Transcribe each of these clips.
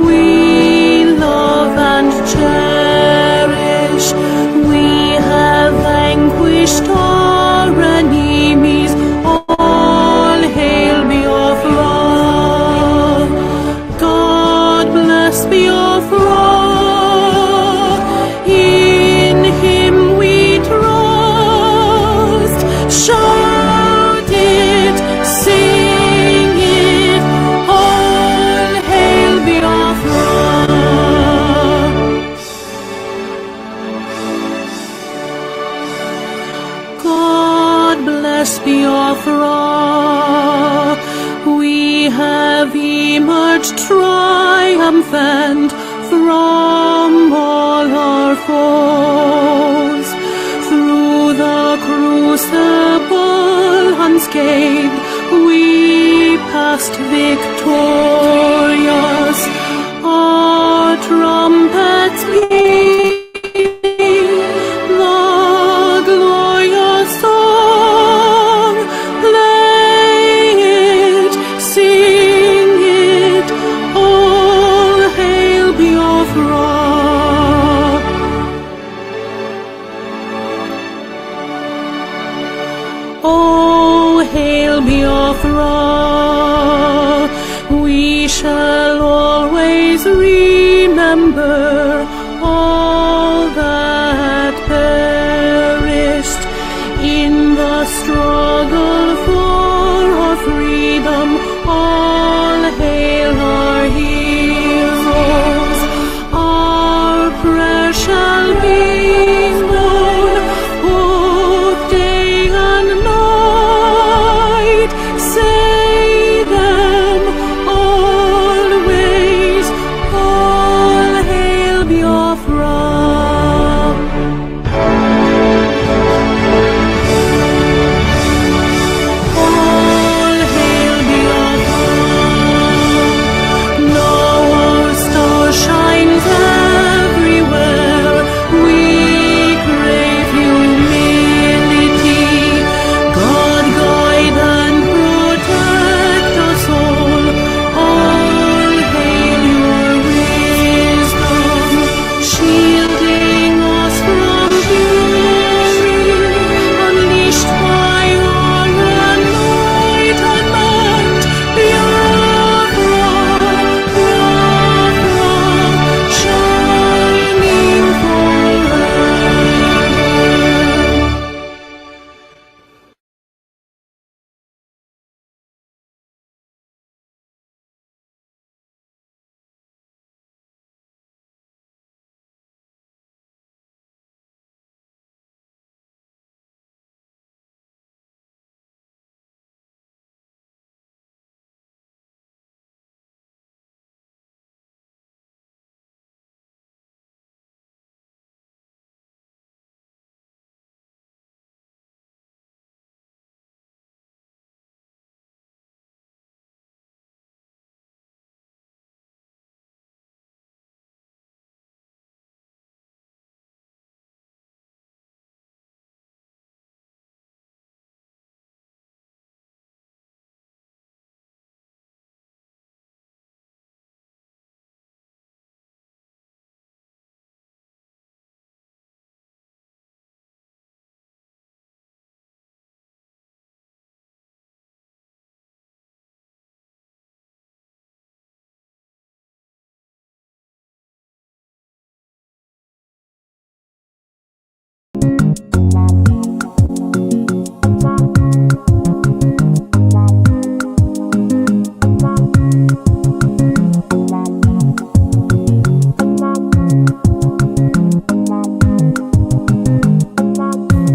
we love and cherish. We have vanquished our enemies. All hail Biafra. God bless Biafra. In Him we trust. Shout it, sing it. All hail Biafra. God bless Biafra. We have emerged triumphant from all our foes. Through the crucible unscathed, we passed victorious. Our trumpets beat the glorious song. Play it, sing it, all hail Biafra. Oh, hail Biafra. We shall always remember all that perished in the struggle for our freedom. All hail our heroes. Our prayer shall be known both day and night. Say them always. All hail Biafra. All hail Biafra. Now our star shines everywhere. We crave humility. God guide and protect us all. All hail your wisdom, shielding us from fury, unleashed by your enlightenment. Biafra, shining forever.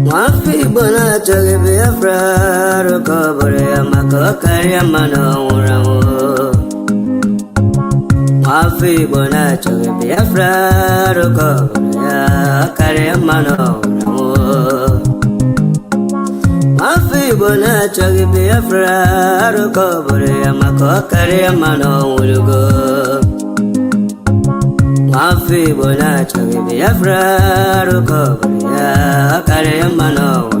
Mafi bona chage Biafra rokobore amakokari amano uramu. Mafi bona chage Biafra rokobore akari amano uramu. Mafi bona chage Biafra rokobore amakokari amano uramu. Mafi bona chage Biafra rokobore akari amano uramu.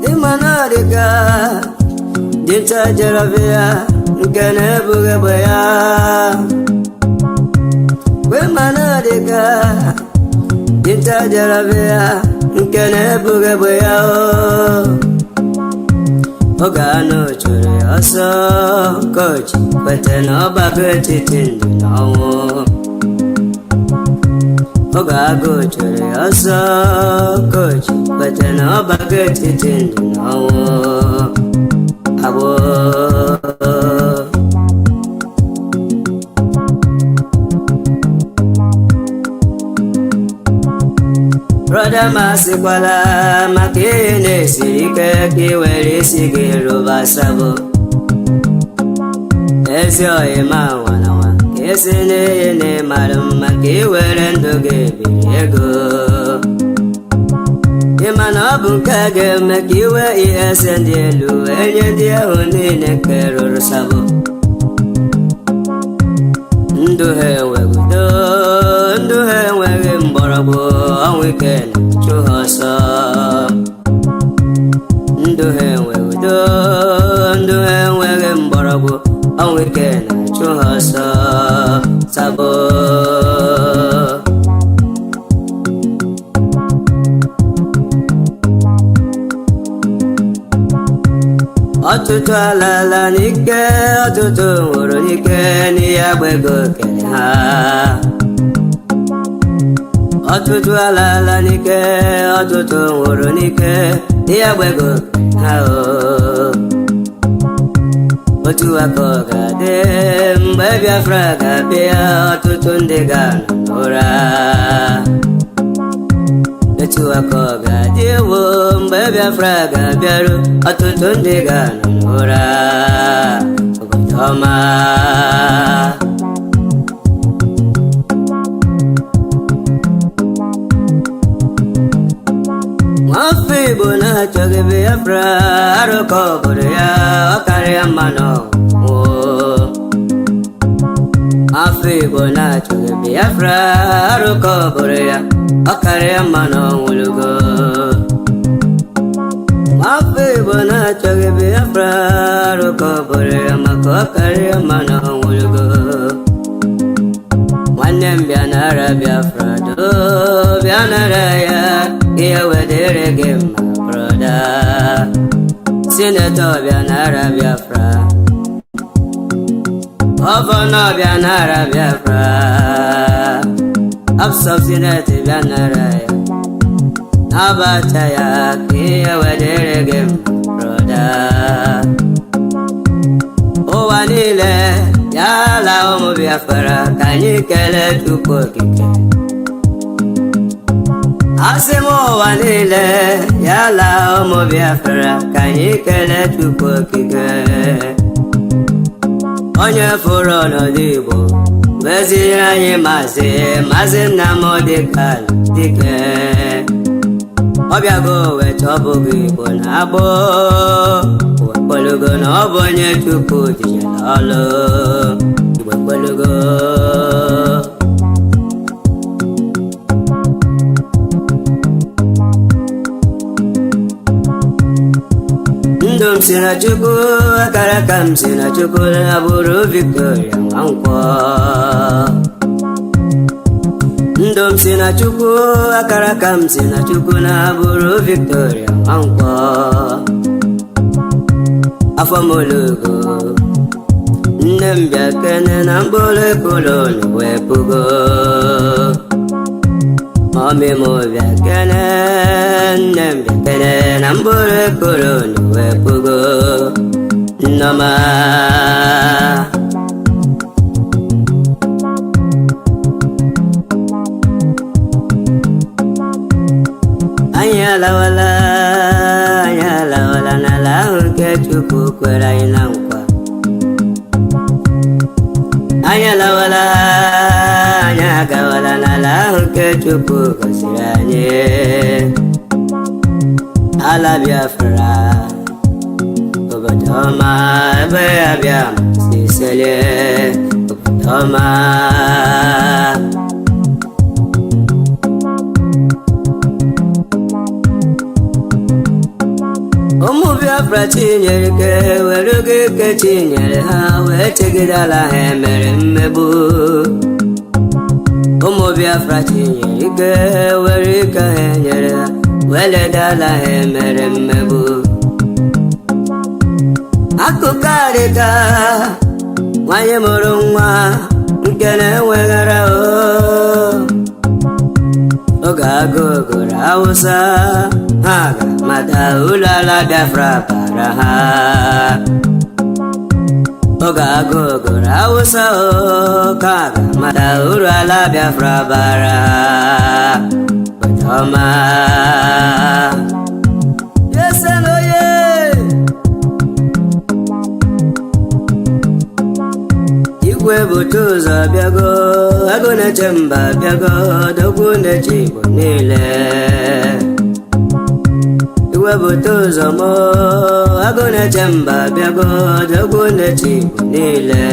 Imanariga dinta jaravia nke na-ebughị egbe ya kwe mana dịka dinta jarabe ya nke na-ebughị egbe ya oge anụ chụrụ ya ọsọ kochi kwete na ọgbakọ etiti ndụ na ọnwụ oge agụ chụrụ ya ọsọ kochi kwete na ọgbakọ etiti ndụ na ọnwụ agbụ brọda masịkwala maka ihe na-esiri ike ka ị were isi gị rụba sabụ ezi oyi ma nwananwa ka esi n'ihe na-ịmara mma ka ị were ndụ gị biri ego ịma na ọ bụ nke a ga-eme ka iwe ihe ese ndị elu enye ndị ahụ niile nke rụrụ sabụ ndụ ha enweghị udo ndụ ha enweghị mgbọrọgwụ ọnwụ ike na-achụ ha ọsọ ndụ ha enweghị udo ndụ ha enweghị mgbọrọgwụ ọnwụ ike na-achụ ha ọsọ sabụ ọtụtụ alala n'ike ọtụtụ nwụrụ n'ike n'ihe agbego kere ha ọtụtụ alala n'ike ọtụtụ nwụrụ n'ike n'ihe agbego kere ha otu aka ọ ga-adị mgbe Biafra ga-abịa ọtụtụ ndị ga-anọ n'ụra etu aka ọ ga-adị ewo mgbe Biafra ga-abịaru ọtụtụ ndị ga-anọ n'ụra obodo ọma nwafọ Igbo na-achọghị Biafra arụkọ obodo ya ọ karịa mma n'ọnwụ afọ Igbo na-achọghị Biafra arụkọ obodo ya ọ karịa mma n'ọnwụlugo afọ Igbo na-achọghị Biafra arụkọ obodo ya maka ọ karịa mma n'ọnwụlugo nwanne m bịa nara Biafra do bịa nara ya ihe wedere gị mma broda sinetọ bịa nara Biafra gọvanọ bịa nara Biafra absọb sineti bịa nara ya nabata ya ka ihe wedere gị mma broda ụwa niile ya ala ụmụ Biafra ka anyị kelee Chukwu okike asị m ụwa niile ya ala ụmụ Biafra ka anyị kelee Chukwu okike onye fụrụ ọnọdụ Igbo weziere anyị maazị Nnamdi Kanu Dike ọ bịago weta ọbụghị Igbo na-agbụ kwelugo na ọ bụ onye Chukwu jijere ọlụ Igbo kwelugo ndụ m si na Chukwu akara aka m si na Chukwu na-abụrụ Victoria Nwankwọ ndụ m si na Chukwu akara aka m si na Chukwu na-abụrụ Victoria Nwankwọ afọ m olugo nne m bịa kene na mkpụrụ ekolo wee pugo ọmị m bịa kene nne m bịa kene na mkpụrụ ekolo wee pugo Nnọma anyị alawala n'ala ahụ nke Chukwu kwere anyị na nkwa anyị alawala anyị agawala n'ala ahụ nke Chukwu gọziri anyị ala Biafra obodo ọma ebe ya bịa si selie obodo ọma ụmụ Biafra chinyere ike were oge ike chinyere ha wee chegidala ha emere mmegbu. Ụmụ Biafra chinyere ike were ike ha nyere ha wee ledala ha emere mmegbu. Akụkọ adịka nwanyị mụrụ nwa nke na-enweghara oge agụụ gụrụ Hausa ha ga-amata uru ala Biafra bara ha. Oge agụụ gụrụ Hausa ka ga-amata uru ala Biafra bara ha. Ọma Yesenoye Igwe bute ụzọ bịago, agụ na-eche mba bịago, odogwu na-eche Igbo niile. Igwe bute ụzọ mo, agụ na-eche mba bịago, odogwu na-eche Igbo niile.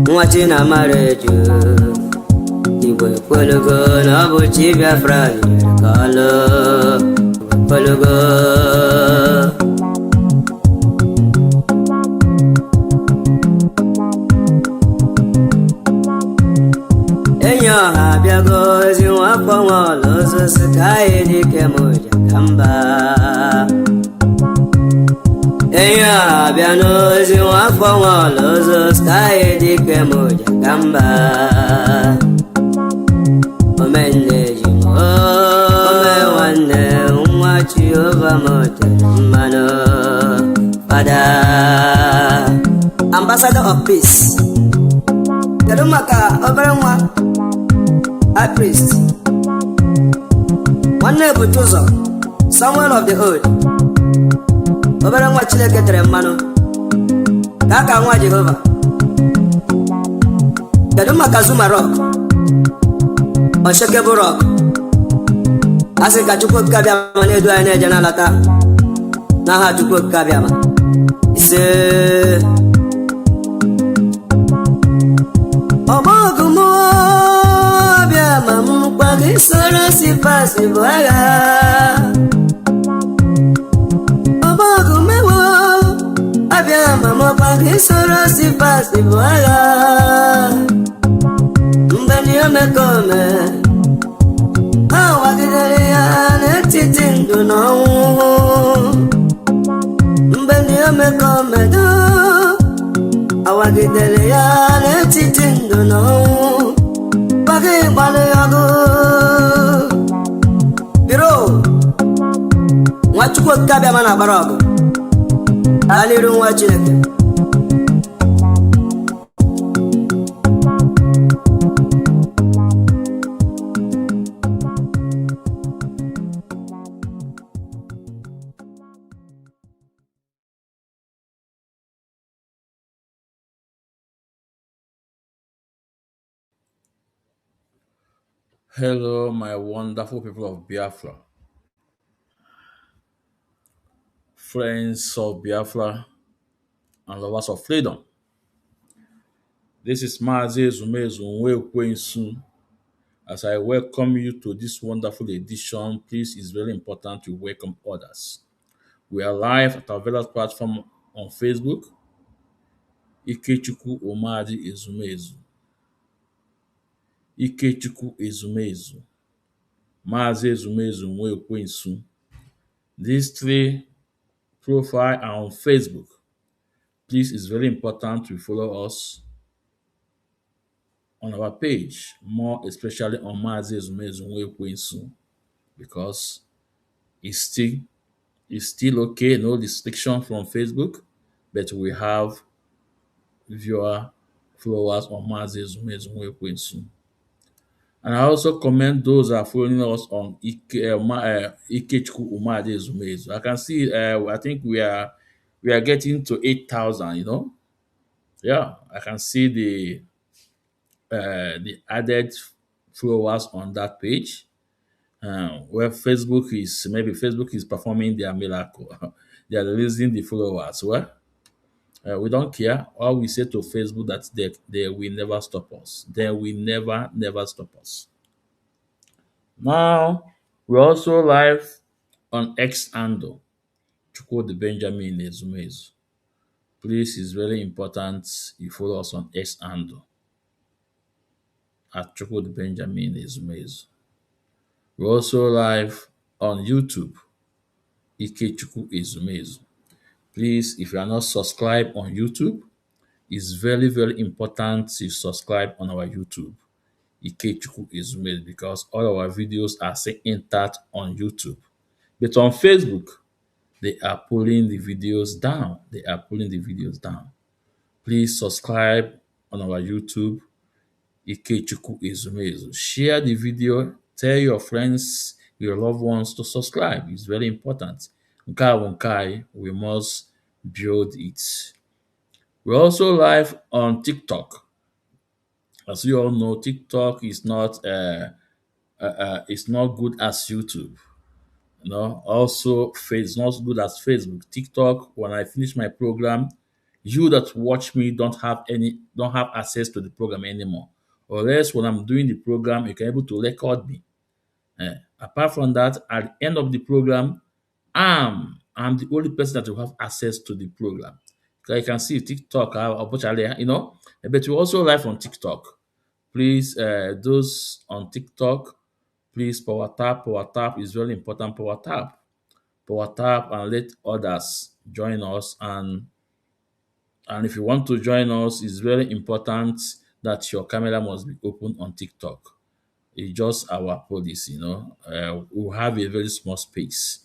Nwa Chinamara Eju, Igwe ekwelugo na ọ bụ Chi Biafra nyere ka ọlụ. Igwe ekwelugo enyi ọha abịago ezi nwafọ nwa ọla ọzọ si ka anyị dike m ụja ka mba. Enyi ọha abịa n'ozi nwafọ nwa ọla ọzọ si ka anyị dike m ụja ka mba. Omenne ji m ome nwanne nwa Jehova m tere mmanụ. Fada Ambassador of Peace, kedu maka obere nwa High Priest nwanne ebute ụzọ Samuel of the Old, obere nwa Chineke tere mmanụ ka aka nwa Jehova. Kedu maka Zuma Rock, Unshakable Rock, asị ka Chukwu okike abịama na-edu anyị na-eje n'alata n'aha Chukwu okike abịama. Ise ọmọgụmụ abịama m gwa gị soro si pasi bụ agha. Ọmọgụmewo abịama m gwa gị soro si pasi bụ agha. Mgbe ndị omekome ha wagidere ya n'etiti ndụ na ọnwụ. Mgbe ndị omekome awagidere ya n'etiti ndụ na ọnwụ. Gbaga ịgbalị ọgụ biro nwa Chukwu okike abịama na-agbara ọgụ aliru nwa Chineke. Hello, my wonderful people of Biafra, friends of Biafra, and lovers of freedom. This is Mazi Ezumezu Nwekwensu. As I welcome you to this wonderful edition, please, it's very important to welcome others. We are live at our various platform on Facebook, Ikechukwu Omadi Ezumezu, Ikechukwu Ezumezu, Mazi Ezumezu Nwekwensu. These three profiles are on Facebook. Please, it's very important to follow us on our page, more especially on Mazi Ezumezu Nwekwensu, because it's still okay, no restriction from Facebook, but we have viewer followers on Mazi Ezumezu Nwekwensu. And I also commend those that are following us on Ikechukwu Umadi Ezumezu. I can see, I think we are getting to 8,000. Yeah, I can see the added followers on that page. Where Facebook is performing their miracle. They are releasing the followers. Well, we don't care. All we say to Facebook that they will never stop us. They will never stop us. Now we're also live on X handle. Chukwudi Benjamin Ezumezu. Please, it's very important you follow us on X handle at Chukwudi Benjamin Ezumezu. We're also live on YouTube, Ikechukwu Ezumezu. Please, if you are not subscribed on YouTube, it's very, very important to subscribe on our YouTube, Ikechukwu Ezumezu, because all our videos are still intact on YouTube. But on Facebook, they are pulling the videos down. They are pulling the videos down. Please subscribe on our YouTube, Ikechukwu Ezumezu. Share the video. Tell your friends, your loved ones to subscribe. It's very important. Nke a bụ nke anyị, we must build it. We're also live on TikTok. As you all know, TikTok is not it's not good as YouTube. You know, also it's not good as Facebook. TikTok, when I finish my program, you that watch me don't have access to the program anymore. Or else when I'm doing the program, you can able to record me. Apart from that, at the end of the program, I'm the only person that will have access to the program. So you can see TikTok, unfortunately, but we're also live on TikTok. Please, those on TikTok, please power tap. Power tap is very important. Power tap and let others join us. And if you want to join us, it's very important that your camera must be open on TikTok. It's just our policy. We have a very small space,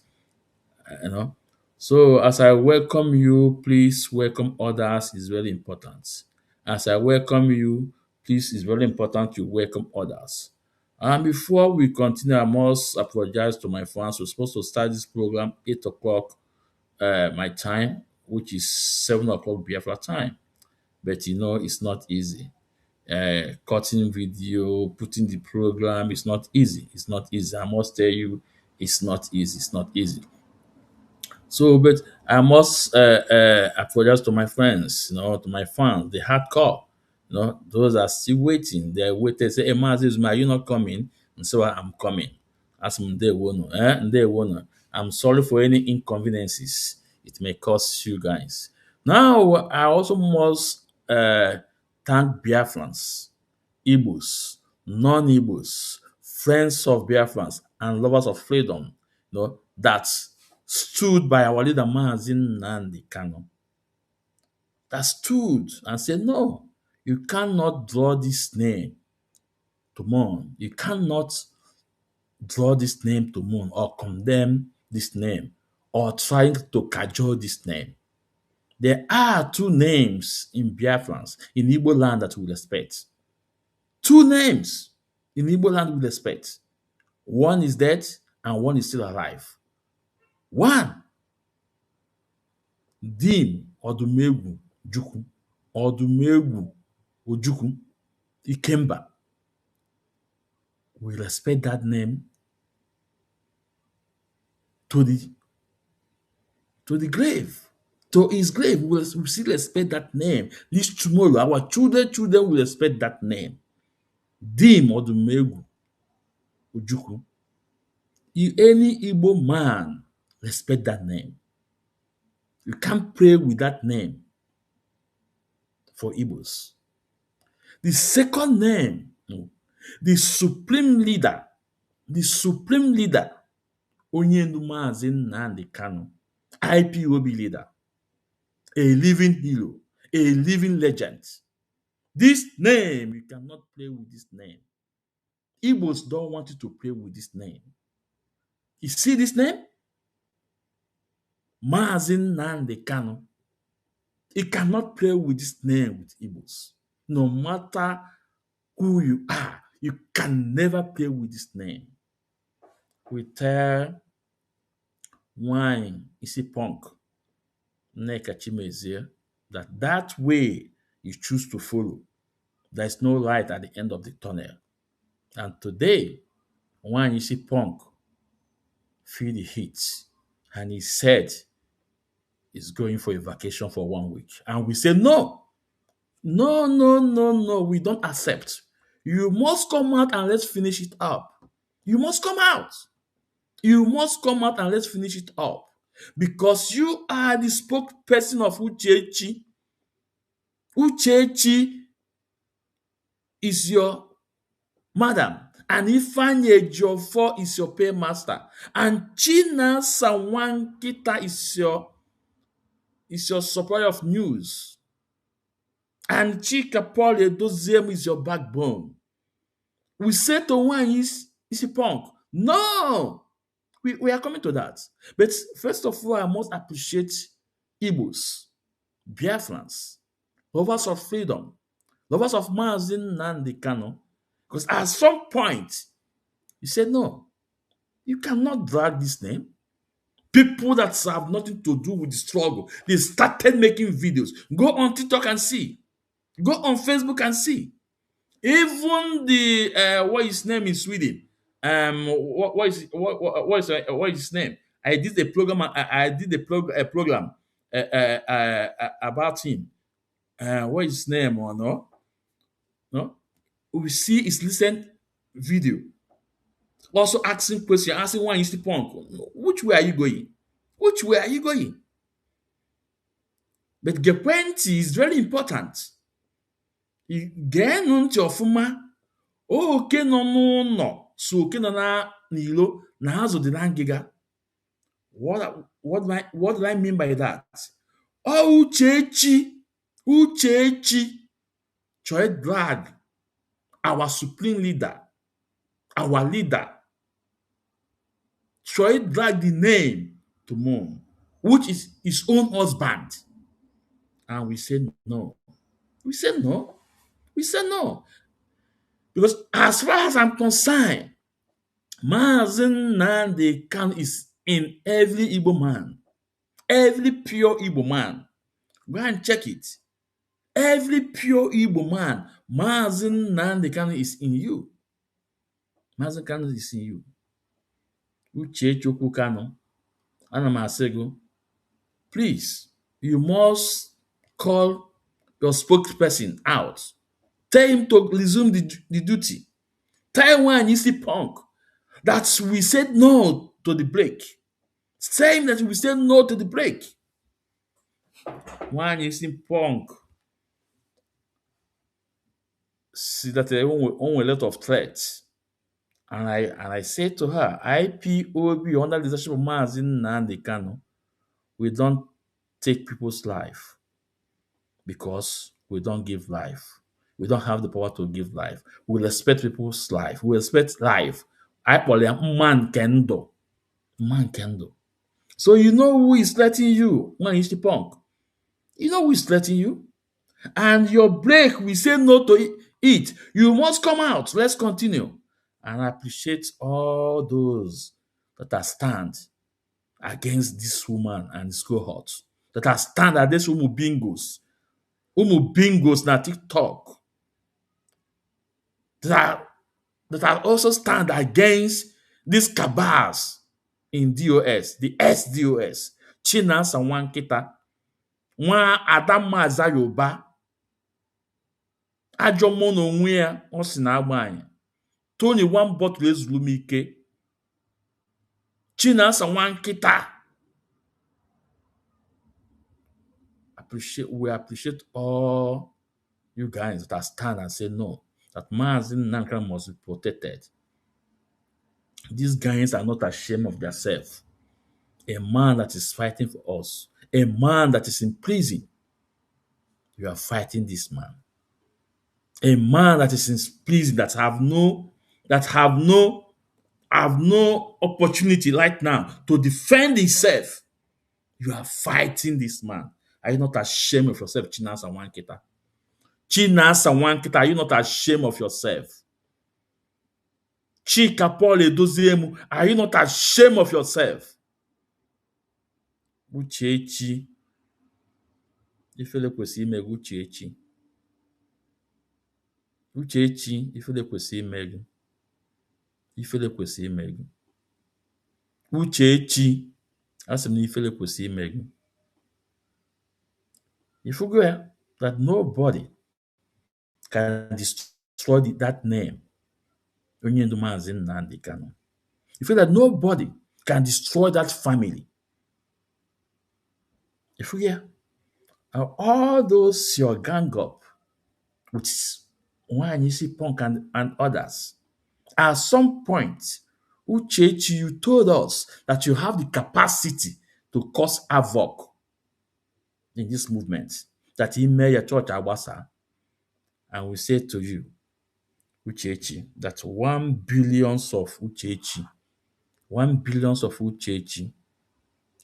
you know. So as I welcome you, please welcome others. Is very important. As I welcome you, please, it's very important you welcome others. And before we continue, I must apologize to my fans. We're supposed to start this program 8 o'clock my time, which is 7 o'clock Biafra time. But it's not easy. Cutting video, putting the program, it's not easy. It's not easy. I must tell you, it's not easy. It's not easy. So, but I must apologize to my friends, to my fans, the hardcore, those are still waiting. They're waiting. Say, hey, Mazis, are you not coming? And so I'm coming. As they won't. I'm sorry for any inconveniences it may cause you guys. Now, I also must thank Biafrans, Igbos, non-Igbos, friends of Biafrans, and lovers of freedom, that stood by our leader Mazin Nnamdi Kanu, that stood and said, no, you cannot draw this name to mourn. You cannot draw this name to mourn or condemn this name or trying to cajole this name. There are two names in Biafrans, in Igbo land that we respect. Two names in Igbo land we respect. One is dead and one is still alive. One, Dim Odumegwu Jukwu, Odumegwu Ojukwu, Ikemba. We respect that name to the grave. To his grave, we still respect that name. This tomorrow, our children will respect that name. Dim Odumegwu Ojukwu. Any Igbo man respect that name. You can't pray with that name for Igbos. The second name, the supreme leader, Onyendu Mazi Nnamdi Kanu, IPOB leader, a living hero, a living legend. This name, you cannot play with this name. Igbos don't want you to play with this name. You see this name? Mazi Nnamdi Kanu. You cannot play with this name with Igbos. No matter who you are, you can never play with this name. We tell wine is a punk, Nneka Chimezie, that way you choose to follow, there's no light at the end of the tunnel. And today, wine is a punk, feel the heat, and he said he's going for a vacation for 1 week. And we say, no, we don't accept. You must come out and let's finish it up. You must come out. You must come out and let's finish it up. because you are the spokesperson of Uchechi. Uchechi is your madam, and Ifeanyi Ejiofor is your paymaster, and Chinasa Nwankita is your supplier of news, and Chika Paul Edoziem is your backbone. We say to one is a punk. No, we are coming to that. But first of all, I must appreciate Igbos, Biafrans, lovers of freedom, lovers of Mazin Nnamdi Kanu, because at some point, you said, no, you cannot drag this name. People that have nothing to do with the struggle, they started making videos. Go on TikTok and see. Go on Facebook and see. Even the what his name in Sweden. What is his name? I did a program. I did a program about him. What is his name or no? No, we see his recent video. Also asking question, asking why is the punk? Which way are you going? Which way are you going? But Gepwenti is very important. Geenụ ntị ọfụma. Oke nọ n'ụlọ so oke nọ n'ilo na azụ dị na ngịga. What do I mean by that? Uchechi chọrọ drag our supreme leader, our leader, chọrọ drag the name to moon, which is his own husband. And we say no. We say no. We say no. Because as far as I'm concerned, Mazen Nnamdi Kanu is in every Igbo man. Every pure Igbo man. Go and check it. Every pure Igbo man, Mazen Nnamdi Kanu is in you. Mazen Kanu is in you. Uchechukwu Kanu, ana m asị gị, please, you must call your spokesperson out. Tell him to resume the duty. Tell one easy punk that we said no to the break. Tell him that we said no to the break. One easy punk. See that they own a lot of threats. And I said to her, IPOB under the leadership of Mazen Nnamdi Kanu, we don't take people's life because we don't give life. We don't have the power to give life. We respect people's life. We respect life. I call him man kendo. Man kendo. So you know who is letting you? Man is the punk. You know who is letting you? And your break, we say no to it. You must come out. Let's continue. And I appreciate all those that are stand against this woman and this cohort. That are stand against Umu Bingos. Umu Bingos na TikTok. That are also stand against these cabals in DOS, the SDOS. Chinasa Nwankita, nwa Adamma Azayoba, ajọ mmụọ n'onwe ya, ọ sị na agba anyị. Tony one bottle ezuru m ike. Chinasa Nwankita. We appreciate all you guys that stand and say no, that Mazen Nnamdi Kanu must be protected. These guys are not ashamed of themselves. A man that is fighting for us, a man that is in prison, you are fighting this man. A man that is in prison that have no opportunity right now to defend himself. You are fighting this man. Are you not ashamed of yourself, Chinasa Nwankita? Chinasa Nwankita, are you not ashamed of yourself? Chika Paul Edoziem, are you not ashamed of yourself? Uchechi, ifele kwesị ime gị Uchechi. Uchechi, ifele kwesị ime gị. Ifele kwesị ime gị. Uchechi, asị m na ifele kwesị ime gị. You forget that nobody can destroy that name. Onyendu Mazen Nnamdi Kanu. You feel that nobody can destroy that family. If you hear all those your gang up, which is when you see Punk and others, at some point, Uchechi, you told us that you have the capacity to cause havoc in this movement. That he made your church Awasa, and we say to you, Uchechi, that 1 billion of Uchechi, 1 billion of Uchechi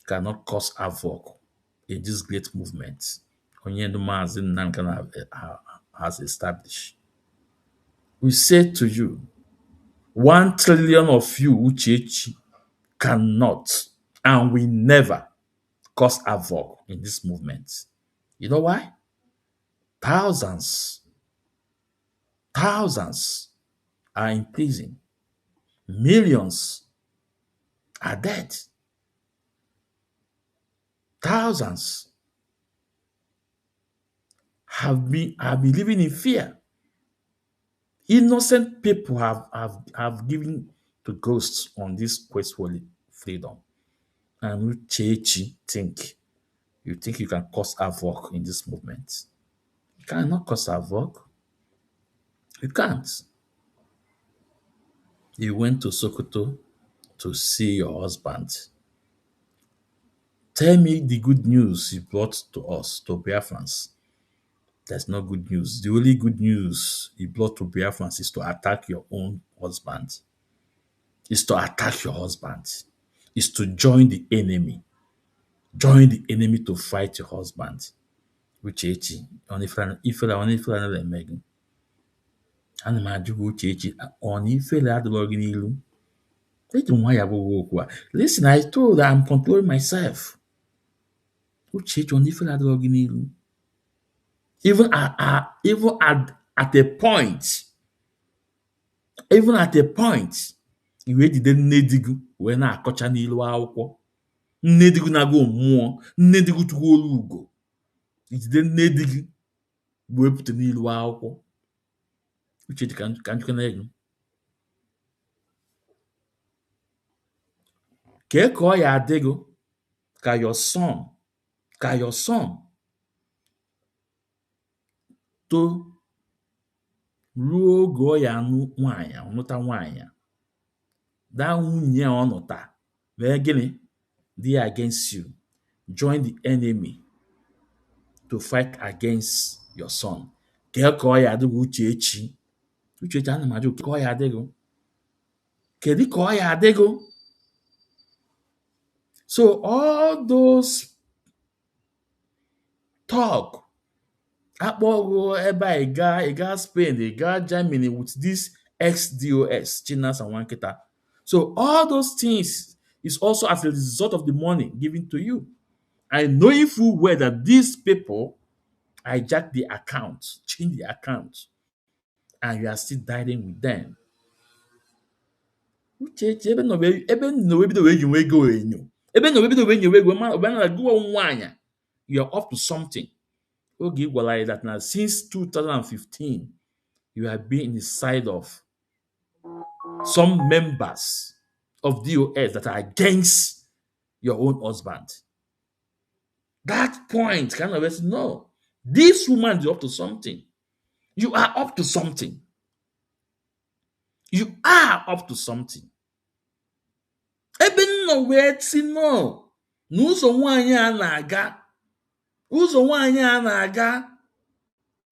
cannot cause havoc in this great movement Onyendu Nankana has established. We say to you, 1 trillion of you Uchechi cannot and will never cause havoc in this movement. You know why? Thousands are in prison. Millions are dead. Thousands have been living in fear. Innocent people have given to ghosts on this quest for freedom. And Uchechi you think you can cause havoc in this movement. You cannot cause havoc. You can't. You went to Sokoto to see your husband. Tell me the good news you brought to us, to Biafrans. There's no good news. The only good news you brought to Biafrans is to attack your own husband. Is to attack your husband. Is to join the enemy. Join the enemy to fight your husband. Uchechi, ifele na-eme gị. Ana m ajụ gị Uchechi, ọ na ifele adịrọ gị n'ilu? Eji nwa ya bụghị okwu a. Listen, I told I'm controlling myself. Uchechi, ọ na ifele adịrọ gị n'ilu? Even at a point, iwe jide nne di gị wee na-akọcha n'ilu akwụkwọ. Nne di gị na-agụ mmụọ, nne di gị chukwu olu ugo. Ijide nne di gị bụ epụta n'ilu akwụkwọ. Uchechi ka njikọ na-ege. Ka ọ ya adị gị ka your son to ruo oge ọ ya ọnụta nwaanyị. That nwunye ọ nụta wee gịnị? They are against you. Join the enemy to fight against your son. Ka ọ ya adị gị Uchechi. Uchechi, ana m ajụ ka ọ ya adị gị. Kedu ka ọ ya adị gị? So all those talk akpọgo ebe a ị gaa Spain, ị gaa Germany with this XDOS, Chinas and Wankita. So all those things is also as a result of the money given to you. I know full well that these people hijack the account, change the account, and you are still dining with them. Uchechi, ebe no ebido wee nwe ego enyo. Ebe no ebido wee nwe ego na go nwanya. You are up to something. Oge gwara that now since 2015 you have been in the side of some members of DOS that are against your own husband. That point kind of let you know this woman is up to something. You are up to something. You are up to something. Ebe nno wee ti no n'ụzọ nwaanyị a na-aga. Ụzọ nwaanyị a na-aga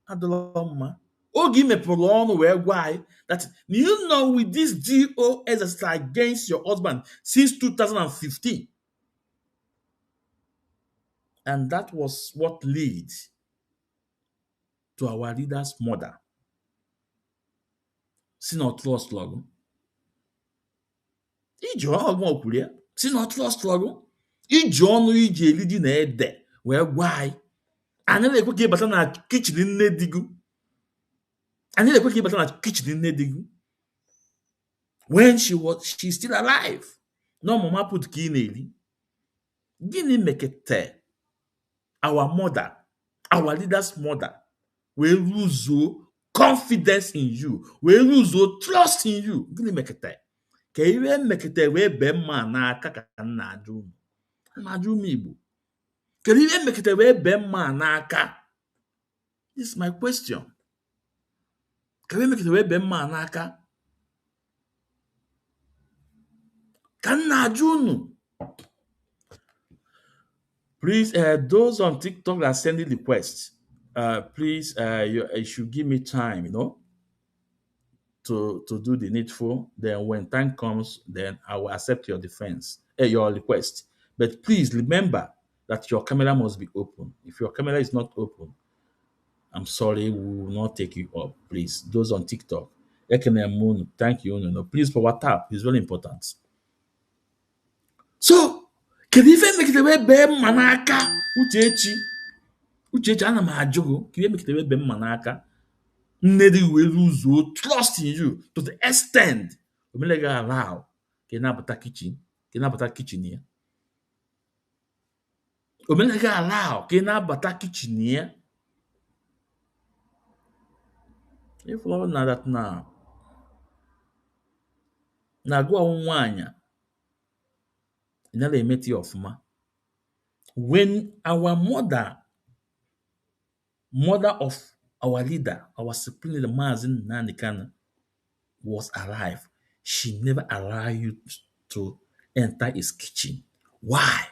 adịla mma. Oge mepụrụ ọnụ wee gwa anyị that you know with this DOS that's against your husband since 2015. And that was what led to our leader's mother. Si na ọtụrụ struggle. Iji ọgụ okwuru ya. Si na ọtụrụ struggle. Iji ọnụ iji eli ji na ede wee gwa anyị. Anyị na-ekwe ka ịbata na kichin nne di gị. Anyị na-ekwe ka ịbata na kichin nne di gị. When she's still alive. No mama put ka ị na-eli. Gịnị mekete our mother, our leader's mother, we lose confidence in you, we lose trust in you. Gịnị mekete? Ka iwe mekete wee bee mma n'aka ka nna ajụ m. Nna ajụ m Igbo. Kedu ihe mekịta wee bee mma n'aka? This is my question. Kedu ihe mekịta wee bee mma n'aka? Ka m na-ajụ unu. Please, those on TikTok that are sending requests, please, you should give me time, to do the needful. Then when time comes, then I will accept your your request. But please remember that your camera must be open. If your camera is not open, I'm sorry, we will not take you up. Please, those on TikTok, thank you. No, please for WhatsApp. It's very important. So, kedu ife mekite wee bee mma n'aka Uchechi ana m ajụ gị, kedu ife mekite wee bee mma n'aka? Nne dị wee lose trust in you to the extent omele gị allow ka ị na-abata kitchen ya. Omele gị allow ka ị na-abata kitchen ya. If all na that now, na-agụ ọnwụ nwaanyị ị nara emeti ọfụma. When our mother of our leader, our supreme leader, Maazị Nnamdi Kanu, was alive, she never allowed you to enter his kitchen. Why?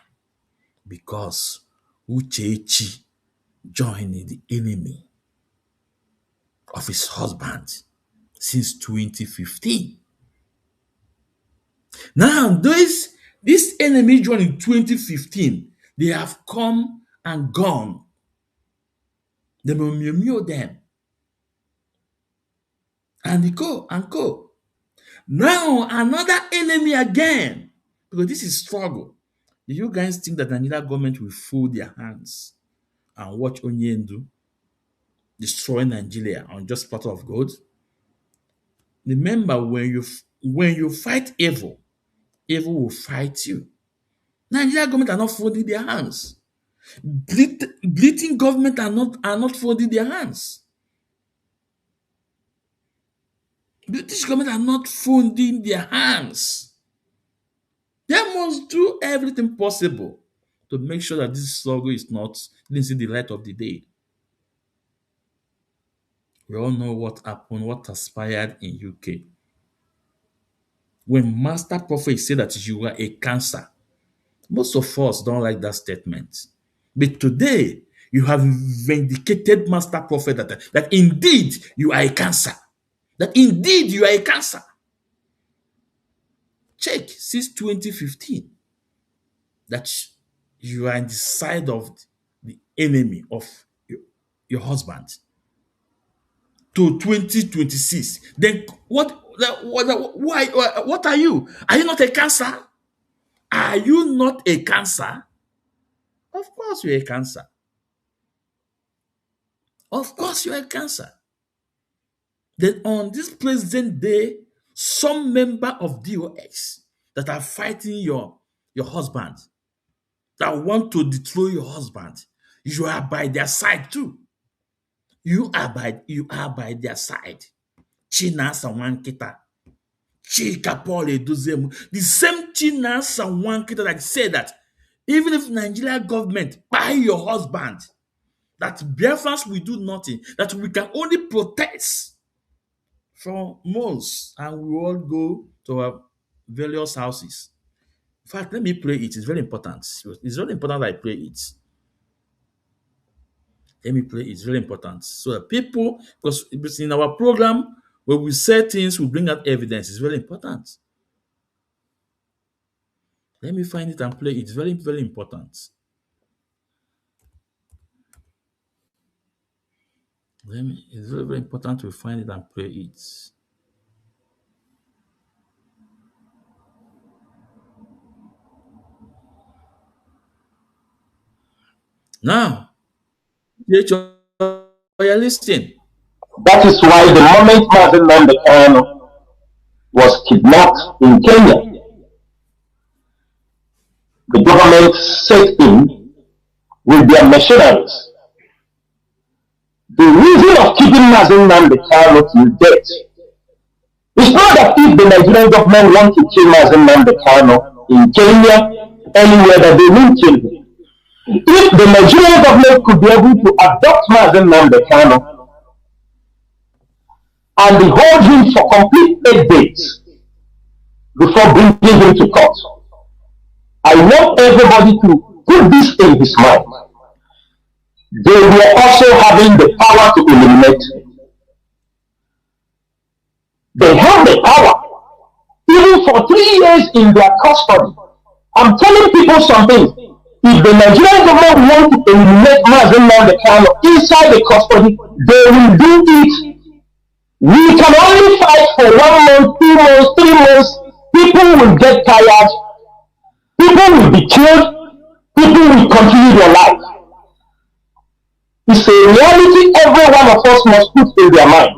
Because Uchechi joined the enemy of his husband since 2015. Now, this enemy joined in 2015. They have come and gone. They will mute them. And go. Now, another enemy again. Because this is struggle. Do you guys think that the Nigerian government will fold their hands and watch Onyendu destroy Nigeria on just pot of gold? Remember, when you fight evil, evil will fight you. Nigerian government are not folding their hands. Bleating government are not folding their hands. British government are not folding their hands. They must do everything possible to make sure that this struggle didn't see the light of the day. We all know what happened, what transpired in UK. When Master Prophet said that you are a cancer, most of us don't like that statement. But today, you have vindicated Master Prophet that indeed you are a cancer. That indeed you are a cancer. Check since 2015 that you are on the side of the enemy of your husband. To 2026. Then what are you? Are you not a cancer? Are you not a cancer? Of course you're a cancer. Of course you're a cancer. Then on this present day, some member of DOX that are fighting your husband, that want to destroy your husband, you are by their side too. You are by their side. Chinasa Wankita, Chika Paul Eduzemu, the same Chinasa Wankita that said that even if Nigeria government buy your husband, that Biafrans will do nothing, that we can only protest from months and we all go to our various houses. In fact, let me play it. It's very important. It's very important that I play it. Let me play it. It's very important. So that people, because in our program, when we say things, we bring out evidence. It's very important. Let me find it and play it. It's very, very important. It's very, very important to find it and play it. Now, you're listening. That is why the moment Mazi Nnamdi Kanu was kidnapped in Kenya, the government set in with their machineries. The reason of keeping Mazi Nnamdi Kanu till death is not that if the Nigerian government want to kill Mazi Nnamdi Kanu in Kenya, anywhere that they will kill him. If the Nigerian government could be able to adopt Mazen Nambekano and hold him for complete 8 days before bringing him to court, I want everybody to put this in his mind. They were also having the power to eliminate him. They held the power even for 3 years in their custody. I'm telling people something. If the Nigerian government want to eliminate Mazen Nambekano inside the custody, they will do it. We can only fight for 1 month, 2 months, 3 months. People will get tired. People will be killed. People will continue their life. It's a reality every one of us must put in their mind.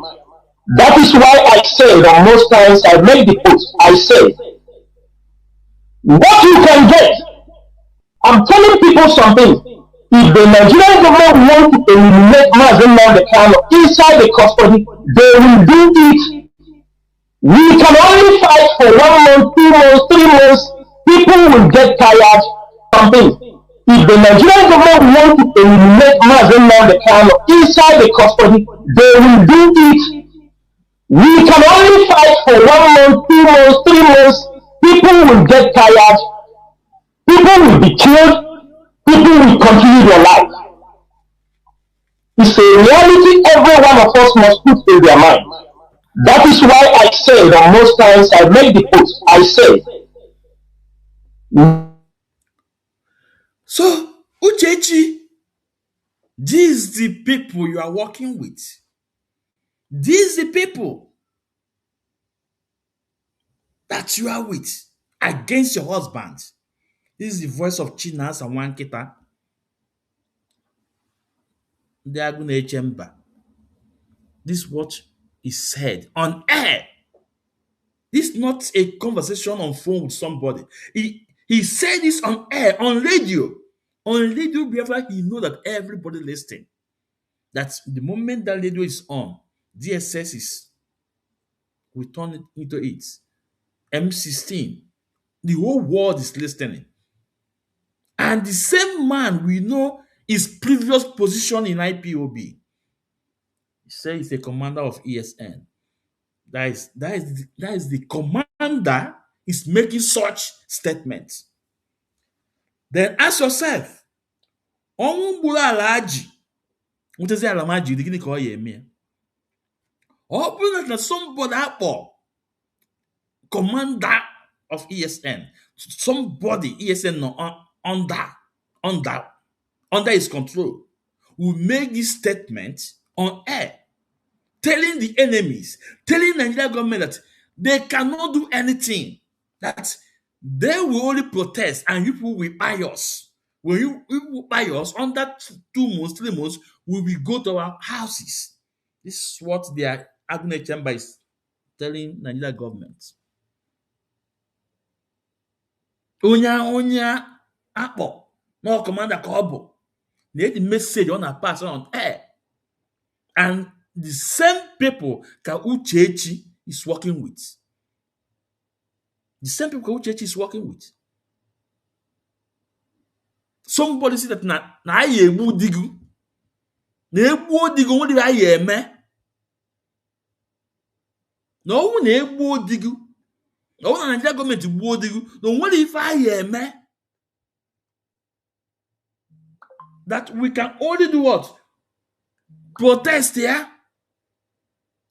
That is why I say that most times I make the post. I say, what you can get. I'm telling people something. If the Nigerian government want to eliminate Mazen Nambekano inside the custody, they will do it. We can only fight for 1 month, 2 months, 3 months. People will get tired. Something. If the Nigerian government want to eliminate Mazen Nambekano inside the custody, they will do it. We can only fight for 1 month, 2 months, 3 months. People will get tired. People will be killed. People will continue their life. It's a reality every one of us must put in their mind. That is why I say that most times I make the post. I say, So, Uchechi, these the people you are working with. These the people that you are with against your husband. This is the voice of Chinas and Wankita. They are going to chamber. This is what is said on air. This is not a conversation on phone with somebody. He said this on air, on radio. On radio, Biafra, he know that everybody listening. That the moment that radio is on, DSS is, we turn it into it. M16. The whole world is listening. And the same man we know his previous position in IPOB. He says he's a commander of ESN. That is the commander is making such statements. Then ask yourself, ọnwụ gburu Alhaji, nwetezi Alhaji, gịnị ka ọ ya eme? Ọ bụrụ na somebody akpọ commander of ESN, somebody ESN no under his control, will make this statement on air, telling the enemies, telling the Nigerian government that they cannot do anything, that they will only protest and people will buy us. When you buy us, under 2 months, 3 months, we will go to our houses. This is what their Agune Chamber is telling Nigerian government. Onya akpọ no commander ka ọ bụ. The message on a pass on air. And the same people that Uchechi is working with. The same people Uchechi is working with. Somebody said that na aye egbu digu. Na egbu digu what did I eme? No one egbu digu. No one Nigeria government egbu digu. No what if I eme? That we can only do what? Protest here.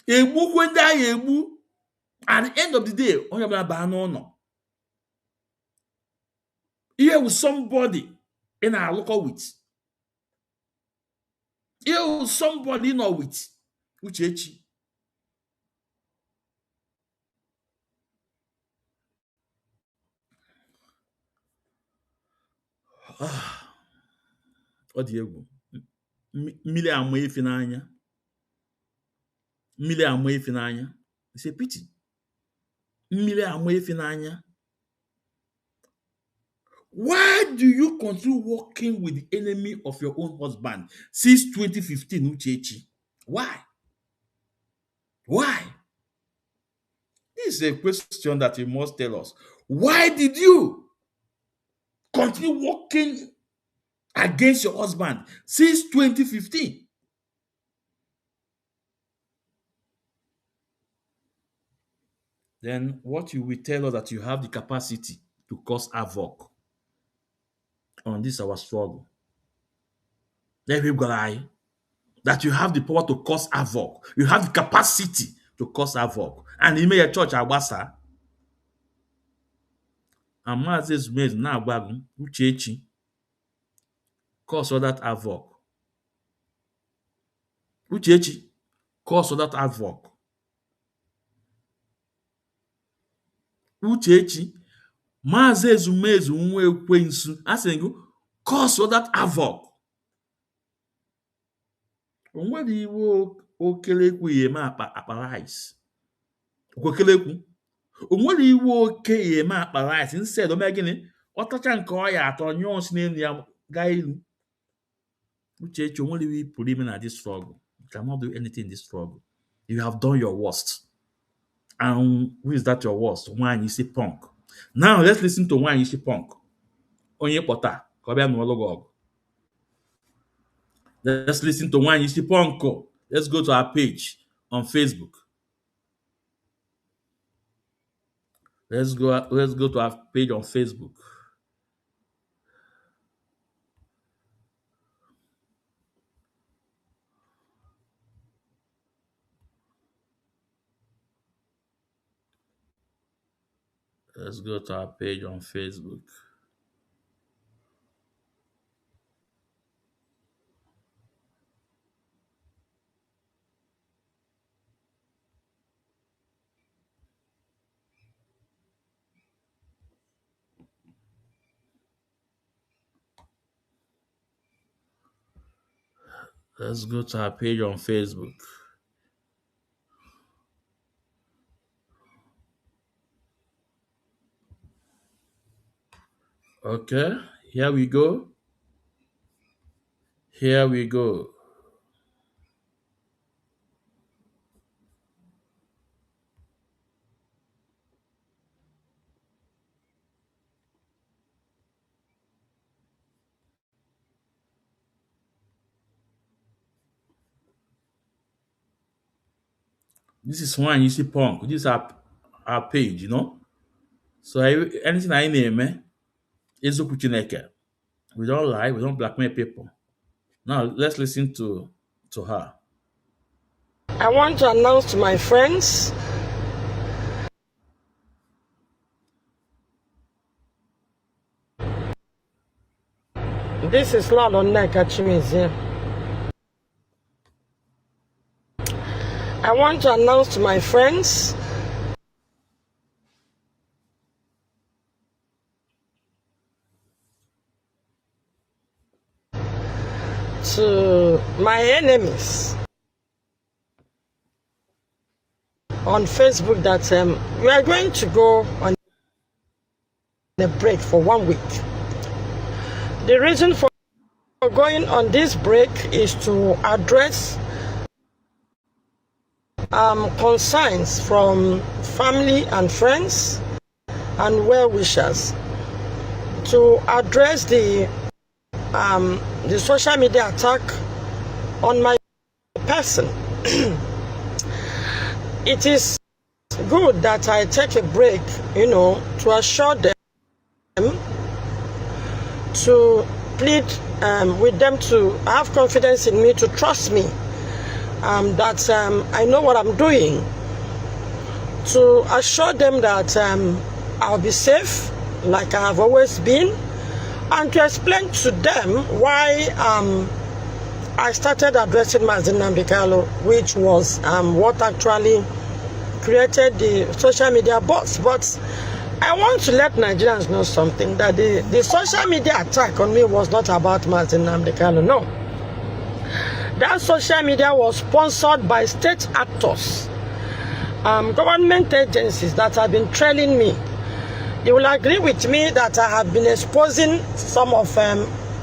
Egbu when they egbu. At the end of the day, onye bla ba no. Here with somebody in our local with. Here with somebody in our with. Uchechi. Ọ dị egwu. Mmiri ama efi n'anya. Mmiri ama efi n'anya. It's a pity. Mmiri ama efi n'anya. Why do you continue working with the enemy of your own husband since 2015, Uchechi? Why? Why? This is a question that you must tell us. Why did you continue working against your husband since 2015. Then what you will tell us that you have the capacity to cause havoc on this our struggle. Then we go lie that you have the power to cause havoc. You have the capacity to cause havoc. And in your church agbasa. And Maazị Ezumezu na-agwa gị Uchechi cause that havoc. Uchechi cause that havoc. Uchechi Maazị Ezumezu nwa ekwensu asị gị cause that havoc. O nwere iwe okelekwu ya eme akpa rice. Okelekwu o nwere iwe oke ya eme akpa rice instead o mee gịnị ọtacha nke ọ ya atọ nyụọ si n'elu ya gaa ilu. Uchechi o nwere iwe ị pụrụ ime na this struggle. You cannot do anything in this struggle. You have done your worst. And who is that your worst? Nwaanyị isi punk. Now let's listen to nwaanyị isi punk. Onye kpọta ka ọ bịa n'ụlọ gị ọgụ. Let's listen to nwaanyị isi punk. Let's go to our page on Facebook. Let's go to our page on Facebook. Let's go to our page on Facebook. Let's go to our page on Facebook. Okay, here we go. Here we go. This is one you see punk. This is our page, you know. So anything I name is Chineke. We don't lie, we don't blackmail people. Now let's listen to her. I want to announce to my friends this is Lord Onneka Chimezie. I want to announce to my friends to my enemies on Facebook that we are going to go on a break for 1 week. The reason for going on this break is to address concerns from family and friends and well-wishers, to address the social media attack on my person. It is good that I take a break, you know, to assure them, to plead with them to have confidence in me, to trust me, that I know what I'm doing, to assure them that I'll be safe like I have always been, and to explain to them why I started addressing Mazi Nnamdi Kanu, which was what actually created the social media buzz. But I want to let Nigerians know something, that the social media attack on me was not about Mazi Nnamdi Kanu, no. That social media was sponsored by state actors, government agencies that have been trailing me. You will agree with me that I have been exposing some of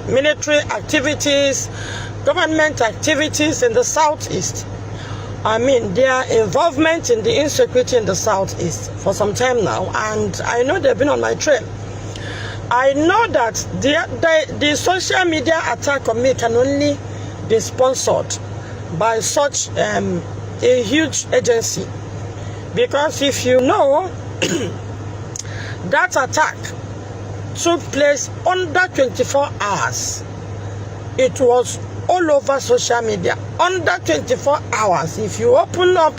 military activities, government activities in the southeast. I mean, their involvement in the insecurity in the southeast for some time now, and I know they've been on my trail. I know that the social media attack on me can only be sponsored by such a huge agency. Because if you know, that attack took place under 24 hours. It was all over social media. Under 24 hours, if you open up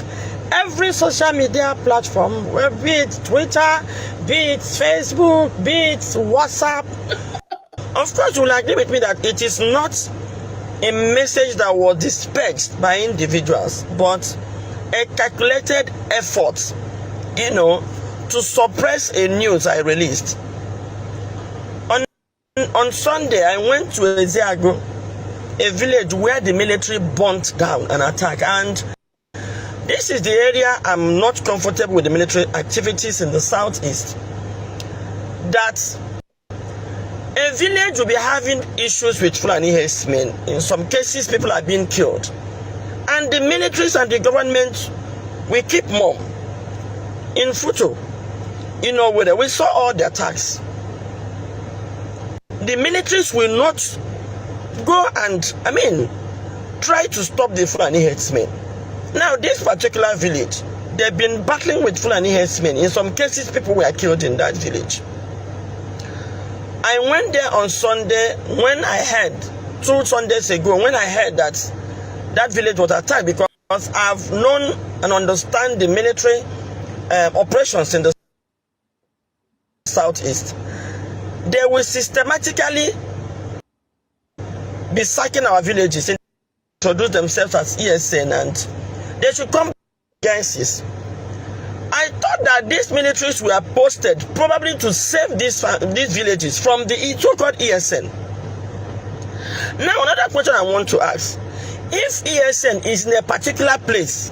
every social media platform, be it Twitter, be it Facebook, be it WhatsApp, of course you will agree with me that it is not a message that was dispatched by individuals, but a calculated effort, to suppress a news I released. On Sunday, I went to Ezeago, a village where the military burnt down an attack, and this is the area I'm not comfortable with the military activities in the southeast. That a village will be having issues with Fulani herdsmen. In some cases, people are being killed. And the militaries and the government will keep mum. In Futo, where we saw all the attacks. The militaries will not go and, try to stop the Fulani herdsmen. Now, this particular village, they've been battling with Fulani herdsmen. In some cases, people were killed in that village. I went there on Sunday when I heard, 2 Sundays ago, when I heard that that village was attacked, because I've known and understand the military operations in the southeast. They will systematically be sacking our villages, introduce themselves as ESN, and they should come against this. I thought that these militaries were posted probably to save these villages from the so-called ESN. Now, another question I want to ask: if ESN is in a particular place,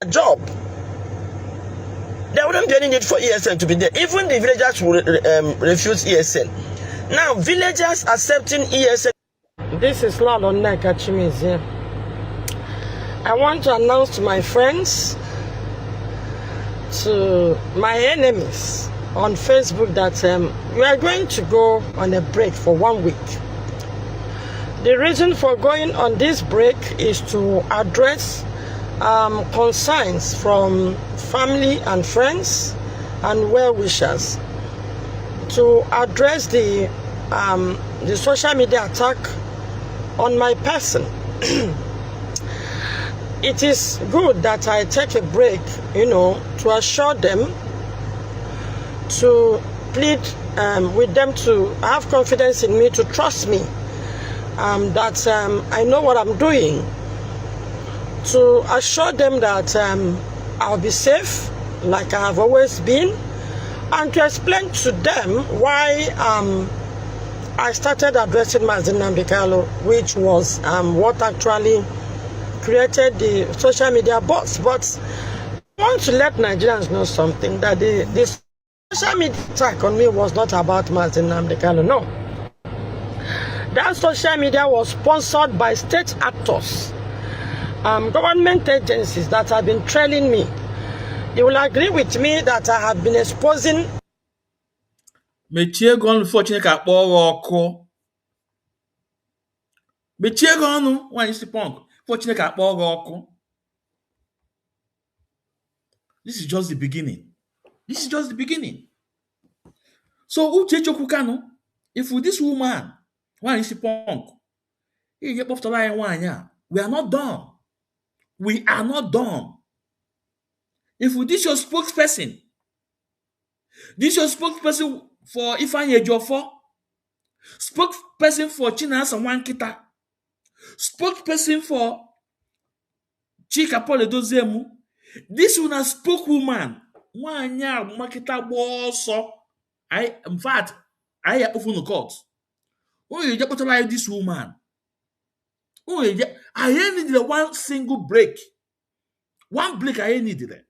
a job, there wouldn't be any need for ESN to be there. Even the villagers would refuse ESN. Now, villagers accepting ESN. This is Lord Onneka Chimezie. I want to announce to my friends, to my enemies on Facebook, that we are going to go on a break for 1 week. The reason for going on this break is to address concerns from family and friends and well-wishers, to address the social media attack on my person. It is good that I take a break, to assure them, to plead with them to have confidence in me, to trust me, that I know what I'm doing, to assure them that I'll be safe like I have always been, and to explain to them why I started addressing Mazi Nnamdi Kanu, which was what actually created the social media buzz. But I want to let Nigerians know something, that the social media attack on me was not about Mazi Nnamdi Kanu. No. That social media was sponsored by state actors, government agencies that have been trailing me. You will agree with me that I have been exposing. Mechie gonu for Chineke akpọ ọkụ. Mechie gonu nwanyị si punk for Chineke akpọ ọkụ. This is just the beginning. This is just the beginning. So Uchechukwu Kanu, if with this woman, nwanyị si punk, we are not done. We are not done. If with this your spokesperson for Ifeanyi Ejiofor, spokesperson for Chinasa Nwankita, spokesperson for Chika Paul Edozemu, this one a spokeswoman, Nwanya Makita Boso. In fact, I open the court. Oh, you just like this woman. Oh, I needed one single break. One break I needed it.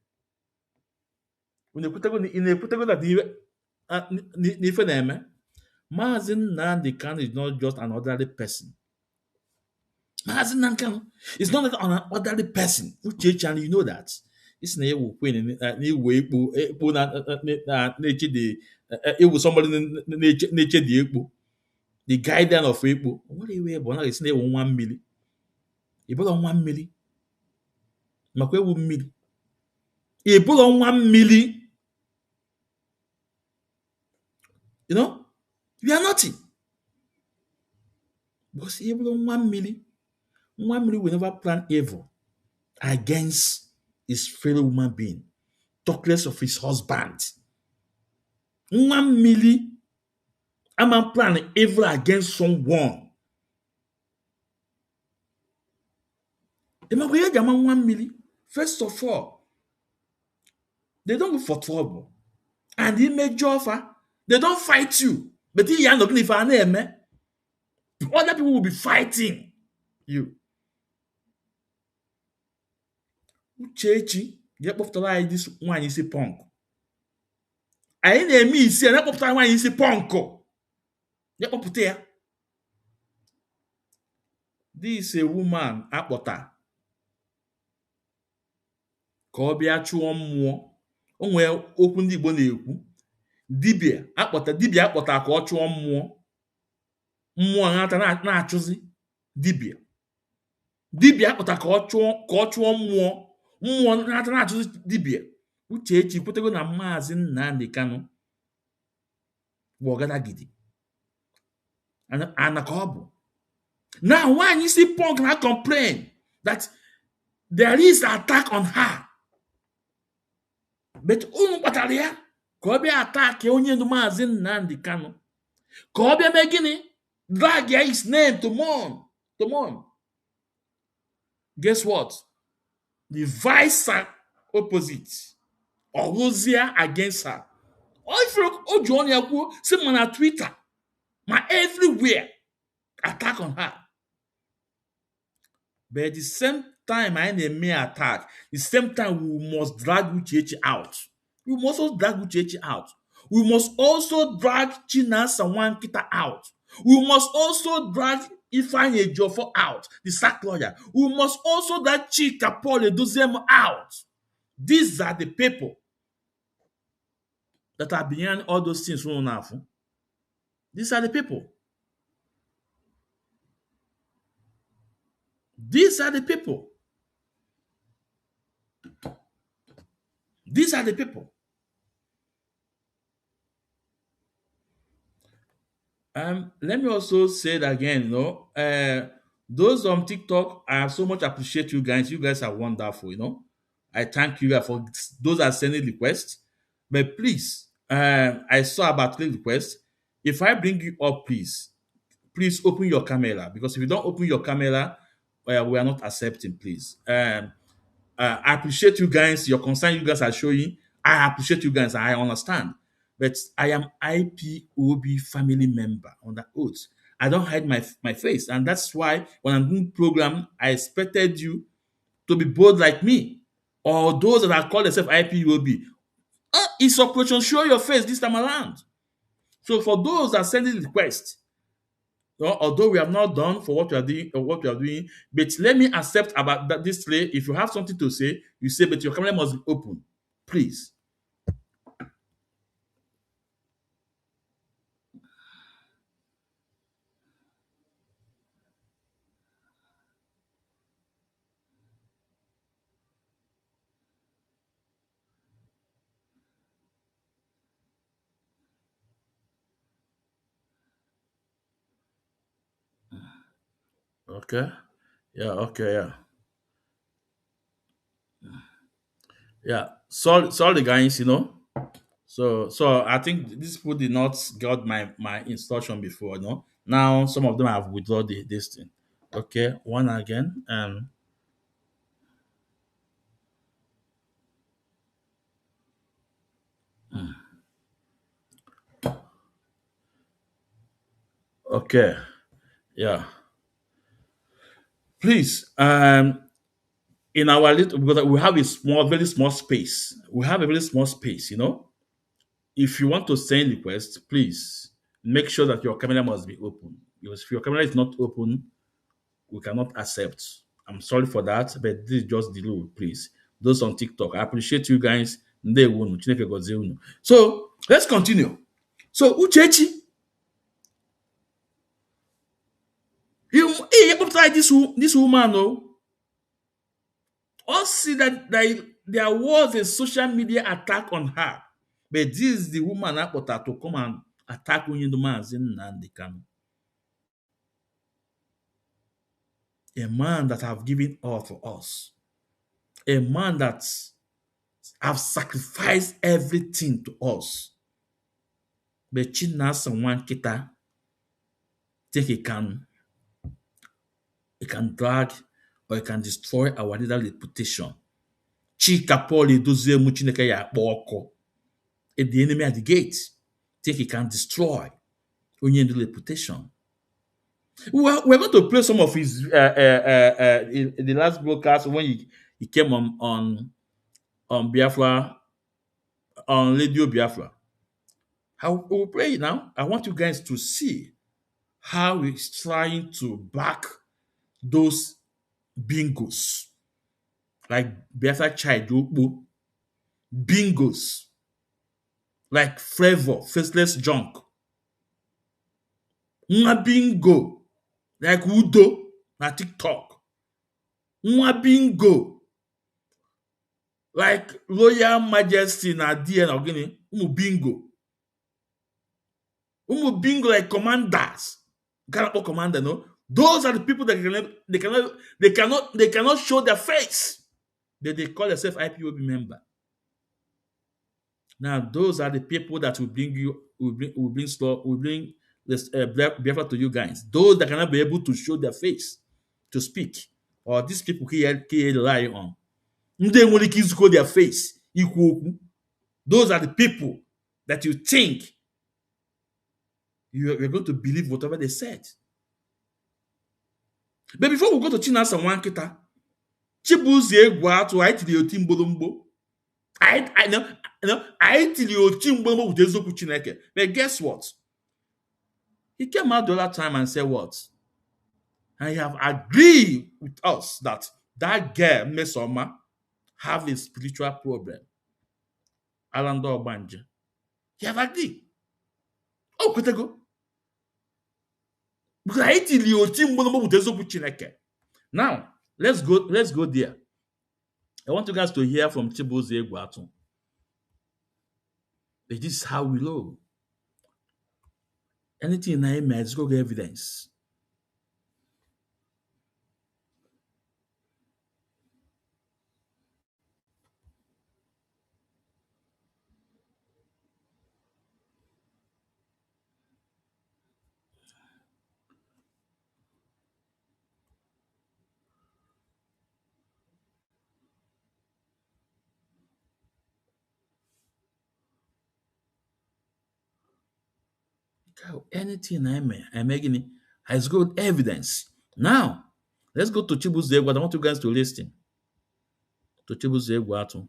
When you put that Mazi Nnamdi Kanu is not just an ordinary person. Mazi Nnamdi Kanu is not an ordinary person. And you know that. isi na ewu kwen n'iwu ekpo na-eche dị ewu somebody na-eche dị ekpo the guardian of ekpo o nwere iwe bụ ọ naghị esi na ewu nwa mmiri ịbụrụ nwa mmiri makwa ewu mmiri ịbụrụ nwa mmiri you know you are nothing but ịbụrụ nwa mmiri will never plan evil against his fellow human being talk less of his husband nwa mmiri ama plan evil against someone ịmakwa ihe eji ama nwa mmiri first of all they don't look for trouble and imejọ ọfa they don't fight you but ihe ya nọgị n'ife a na-eme other people will be fighting you Uchechi ga-ekpọpụtara anyị dis nwaanyị isi punk anyị na-eme isi a na-ekpọpụtara nwaanyị isi punk ga-ekpọpụta ya this a woman akpọta ka ọ bịa chụọ mmụọ o nwee okwu ndị Igbo na-ekwu dibịa akpọta ka ọ chụọ mmụọ nata na-achụzi dibịa akpọta ka ọ chụọ mmụọ nata na-achụzi dibịa Uchechi kwetego na Maazị Nnamdi Kanu bụ ọgadagidi ana ka ọ bụ na nwaanyị si punk na complain that there is attack on her but unu kpatara ya ka ọ bịa attack onye ndu Maazị Nnamdi Kanu ka ọ bịa mee gịnị drag his name to mourn guess what the vice opposite ọrụzie against her o ji ọnụ ya kwuo si ma na Twitter ma everywhere attack on her but at the same time anyị na-eme attack the same time we must drag Uchechi out we must also drag Uchechi out we must also drag Chinasa Nwankita out we must also drag Ifeanyi Ejiofor out the sack lawyer we must also drag Chika Paul Edoziem out. These are the people that are behind all those things. These are the people. These are the people. These are the people. Let me also say it again, those on TikTok, I so much appreciate you guys. You guys are wonderful, I thank you guys for those are sending requests. But please, I saw about 3 requests. If I bring you up, please open your camera, because if you don't open your camera, we are not accepting, please. I appreciate you guys, your concern you guys are showing. I appreciate you guys, I understand. But I am IPOB family member on the oath. I don't hide my face. And that's why when I'm doing program, I expected you to be bold like me. Or those that are called themselves IPOB. It's operation show your face this time around. So for those that are sending requests, although we have not done for what we are doing, but let me accept about that this play. If you have something to say, you say, but your camera must be open. Please. Okay. Yeah, okay, yeah. Yeah. Sorry guys, So I think these people did not got my instruction before, Now some of them have withdrawn this thing. Okay, one again. Okay. Yeah. Please, in our little, because we have very small space. We have a very small space, If you want to send requests, please make sure that your camera must be open. Because if your camera is not open, we cannot accept. I'm sorry for that, but this is just the rule, please. those on TikTok. I appreciate you guys. Ndewo, Chineke gozie unu. So let's continue. So Uchechi, this woman, all see that there was a social media attack on her, but this is the woman that put her to come and attack Onyindomazi Nnamdi Kanu, a man that have given all for us, a man that have sacrificed everything to us. But Chinasa Wankita think he can drag or he can destroy our leader reputation. Chika Paul Edozie Chineke ya akpọ ọkụ. If the enemy at the gate, think he can destroy Onyendu reputation. We're going to play some of his in the last broadcast when he came on Biafra, on Radio Biafra. We'll play it now. I want you guys to see how he's trying to back those bingos, like Biafra Child Okpo, bingos, like Flavor, Faceless Junk, Nwa bingo, like Udo na TikTok, Nwa bingo, like Royal Majesty na DN Ogini, bingo. Bingo like commanders. Cannot commander, no. Those are the people that they cannot show their face. They call themselves IPOB member. Now those are the people that will bring this Biafra to you guys. Those that cannot be able to show their face to speak, or these people here rely on. They only call their face. Those are the people that you think you're going to believe whatever they said. But before we go to Chinasa Nwankita, Chibuzie Egwuatu, I tell you Timbolombo. I tell you Timbolombo with Ezoku Chineke. But guess what? He came out the other time and said what? And he have agreed with us that girl, Mesoma, have a spiritual problem. Alando Obanje. He have agreed. Oh, could I go? Because I tell you Timbolombo with Ezoku Chineke. Now, let's go there. I want you guys to hear from Chibuzie Egwuatu. This is how we know. Anything in him has got evidence. Anything I'm making has got evidence. Now, let's go to Chibuzie Egwuatu. I want you guys to listen to Chibuzie Egwuatu.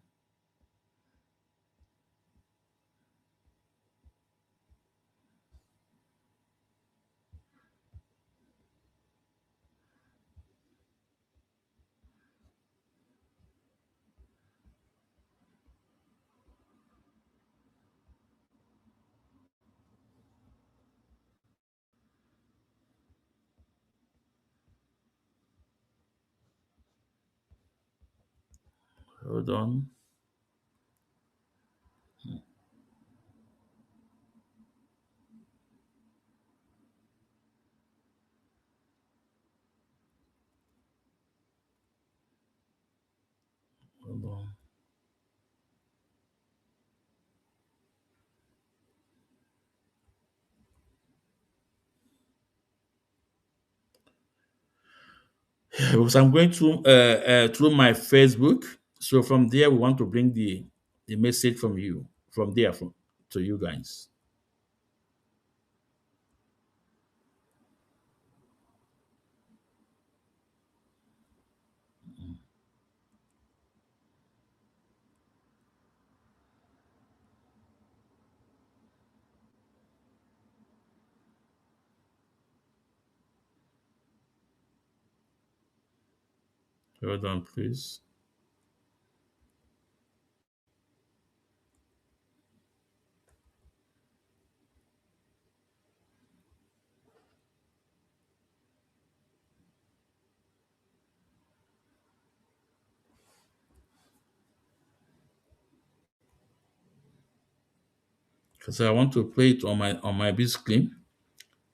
Hold on. Hold on. Because I'm going through my Facebook. So from there, we want to bring the message from you, from there, to you guys. Hold on, please. because I want to play it on my big screen.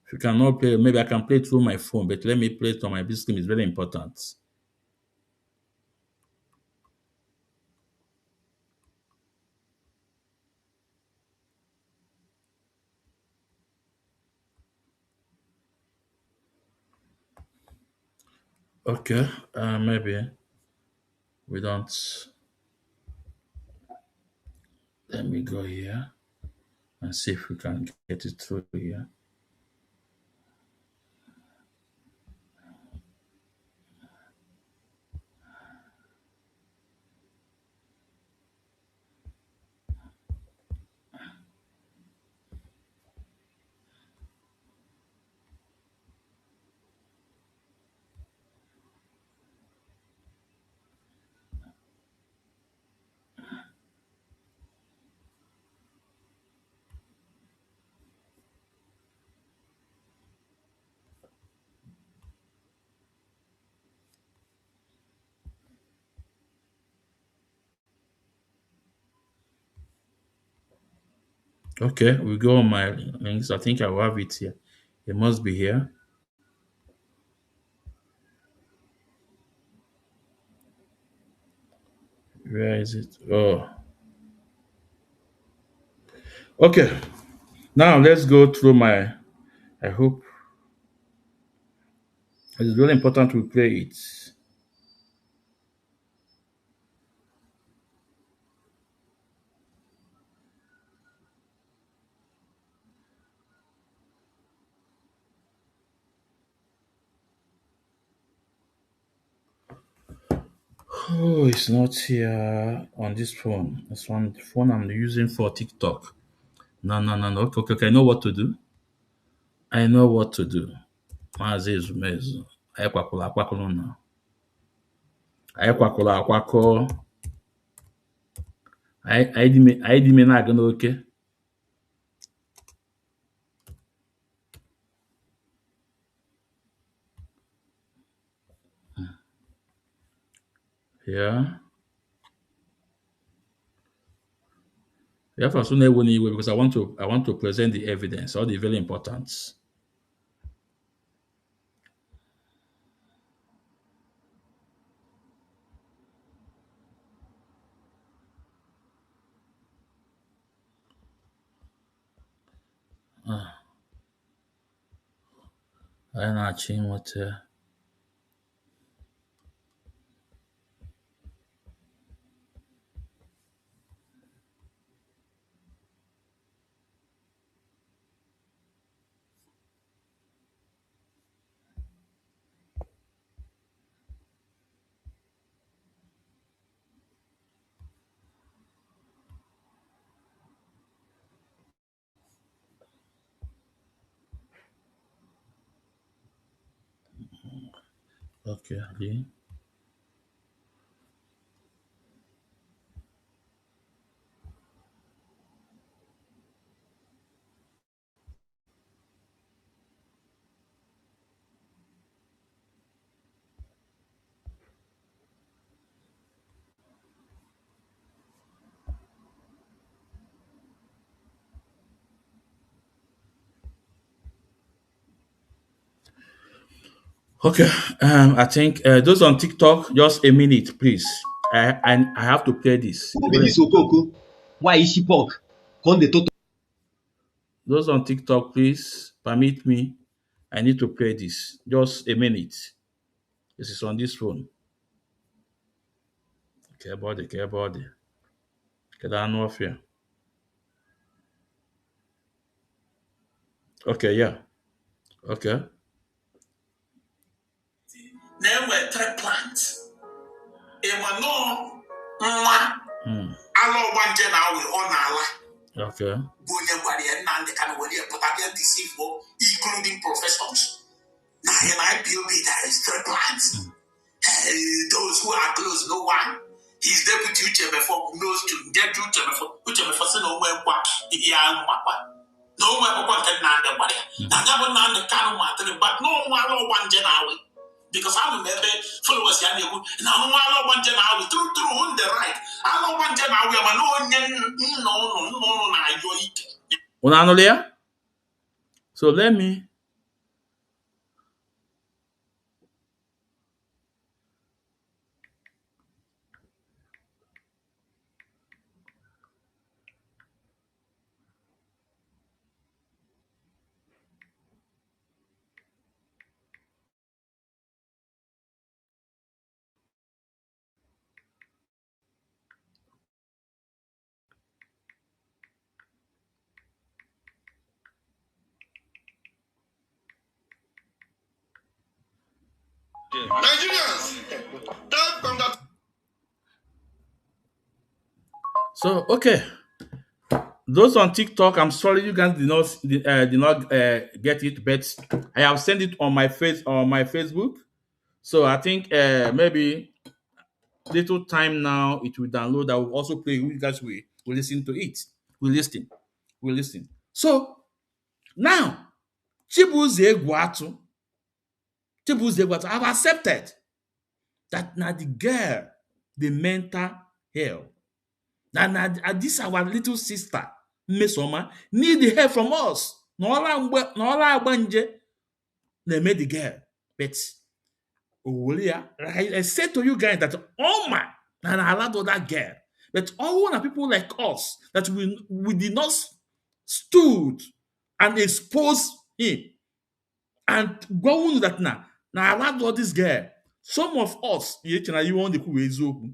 If you cannot play, maybe I can play it through my phone, but let me play it on my big screen. It's very important. Okay, maybe we don't. Let me go here and see if we can get it through here. Okay, we go on my links. I think I will have it here. It must be here. Where is it? Oh, okay. Now let's go through my. I hope it's really important to play it. Oh, it's not here on this phone. It's on the phone I'm using for TikTok. No, no, no, no. Okay, okay, okay. I know what to do. I know what to do. Maazị Ezumezu. Anyị kwakwụrụ akwakụrụ na. Anyị kwakwụrụ akwakọ. Anyị dị ime na-aga n'oke. Yeah. Therefore, soon I will anyway because I want to present the evidence. All the very important. Anyị na-achọ inweta. Okay, Lee. Okay, I think those on TikTok, just a minute, please. I have to play this. Who be this Okoko? Why is she pork? Come the toto. Those on TikTok, please permit me. I need to play this. Just a minute. This is on this phone. Care body. Get on off here. Okay, yeah. Okay. Na-enwe triplant ịma nọọ nwa ala ọgbanje na-awe ọ na-ala Okay. bụ onye gwara ya Nnamdị Kanụ were ya pụta bịa deceive including professors na IPOB there is triplant. Those who are close know one. His deputy Uchemefo knows to get Uchemefo sị na onwe nkwa ihe ya mmakwa na onwe akwụkwọ nke Nnamdị gwara ya na ya bụ Nnamdị Kanụ matịrị but n'ọnwa ala ọgbanje na-awe because I'm maybe followers ya na-ekwu na ọnwa ala ọgbanje na-awe true on the right ala ọgbanje na-awe ma na onye nna ụnụ na-ayọ ike Unanulia? So let me. Nigerians, that from that. So okay. Those on TikTok, I'm sorry you guys did not get it, but I have sent it on my Facebook. So I think maybe little time now it will download. I will also play. You guys will listen to it. We listen. So now Chibuze Egwatu, I've accepted that now the girl, the mental hell. Now this our little sister, Mesoma, need the help from us. N'ọla agba nje na-eme the girl. But I said to you guys that Oma and I allowed that girl. But all the people like us that we did not stood and expose him and go on that now allowed this girl. Some of us, you want the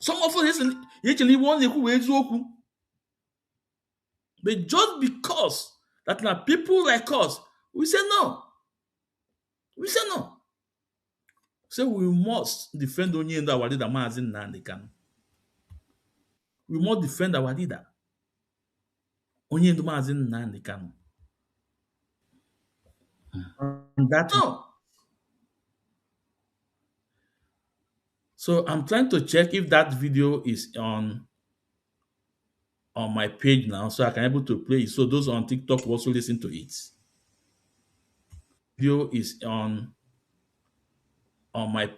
some of us actually want the but just because that now people like us, we say no. We say no. So we must defend only in our leader, Mazin Nandikan. We must defend our leader. Only in the Mazin Nandikan. That no. So I'm trying to check if that video is on my page now, so I can able to play it. So those on TikTok will also listen to it. Video is on my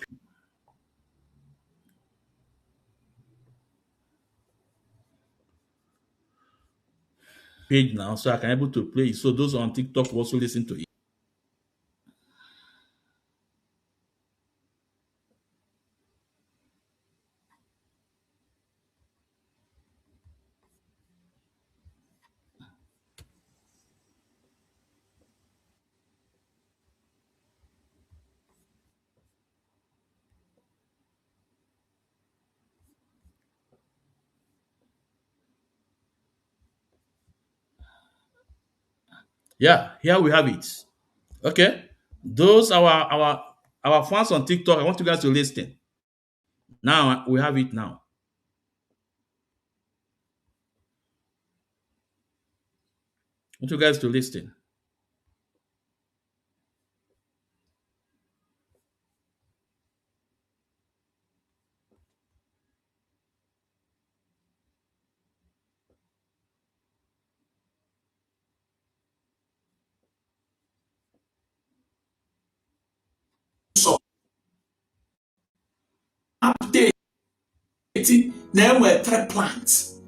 page now, so I can able to play it. So those on TikTok will also listen to it. Yeah, here we have it. Okay. Those our fans on TikTok. I want you guys to listen. Now we have it now. I want you guys to listen. So, update na-enwe 3 plants.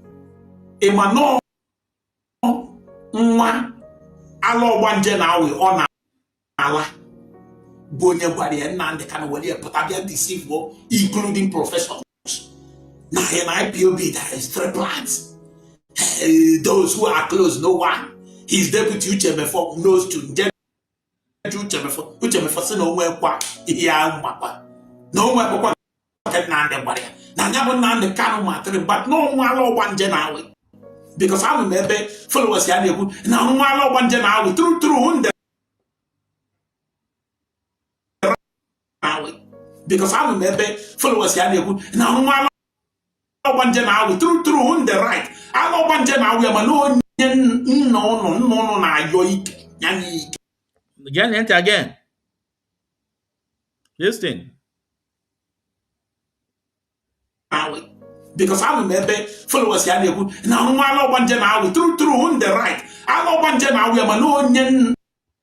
Ịma nwa ala ọgbanje na awe ọ na-ala bụ onye gwara ya Nnamdi Kanu were pụta bịa deceive including professors. Na in IPOB there is 3 plants. Those who are close, no one. His deputy Uchemefo knows to Uchemefo sị na onwe kwa ihe ahụ makwa na onwe kwa Nnamdi gwara ya na anya bụ Nnamdi Kanu matịrị but na ọnwa ala ọgbanje na awe because I'm ebe followers ya na-ekwu na ọnwa ala ọgbanje na awe true ndị because I'm ebe followers ya na-ekwu na ọnwa ala ọgbanje na awe true ndị right ala ọgbanje na awe ma na onye nna ụnụ na-ayọ ike ya na ike. Again. Listen. Because I'm ebe followers ya na-ekwu na ọnwa ala ọgbanje na awe true ndị right ala ọgbanje na awe ma na onye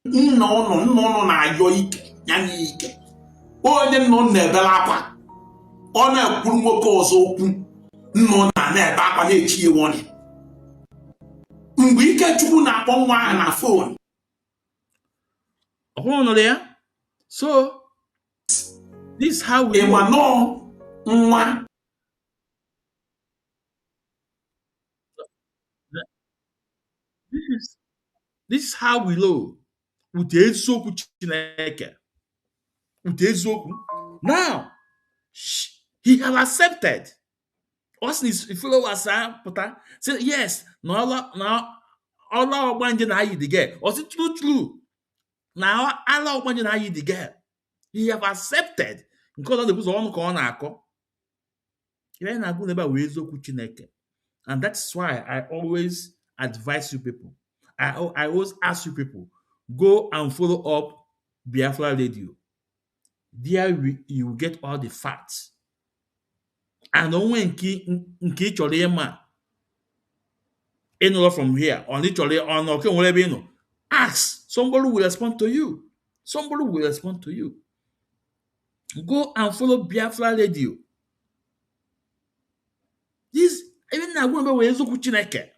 nna ụnụ na-ayọ ike ya na ike. Onye nọ na-ebele akwa ọ na-ekwuru nwoke ọzọ okwu nọ na-ebe akwa na-echi iwọnị mgbe Ikechukwu na-akpọ nwa ahụ na phone. So this is how we Ịma nọ nwa. This is how we know with eziokwu Chineke. With eziokwu. Now he has accepted. Us his followers say yes, now Allah ogbanje na ayi the girl. Or is it true? Now Allah ogbanje na ayi the girl. He have accepted because of the person on ka ọ na-akọ. Ihe na-agụ n'ebe a wee eziokwu Chineke. And that's why I always advise you people. I always ask you people, go and follow up Biafra Radio. There you will get all the facts. And only nke chọrọ ịma ịnụrụ from here, or literally on okay, whatever you know, ask. Somebody will respond to you. Somebody will respond to you. Go and follow Biafra Radio. This even now going with eziokwu Chineke.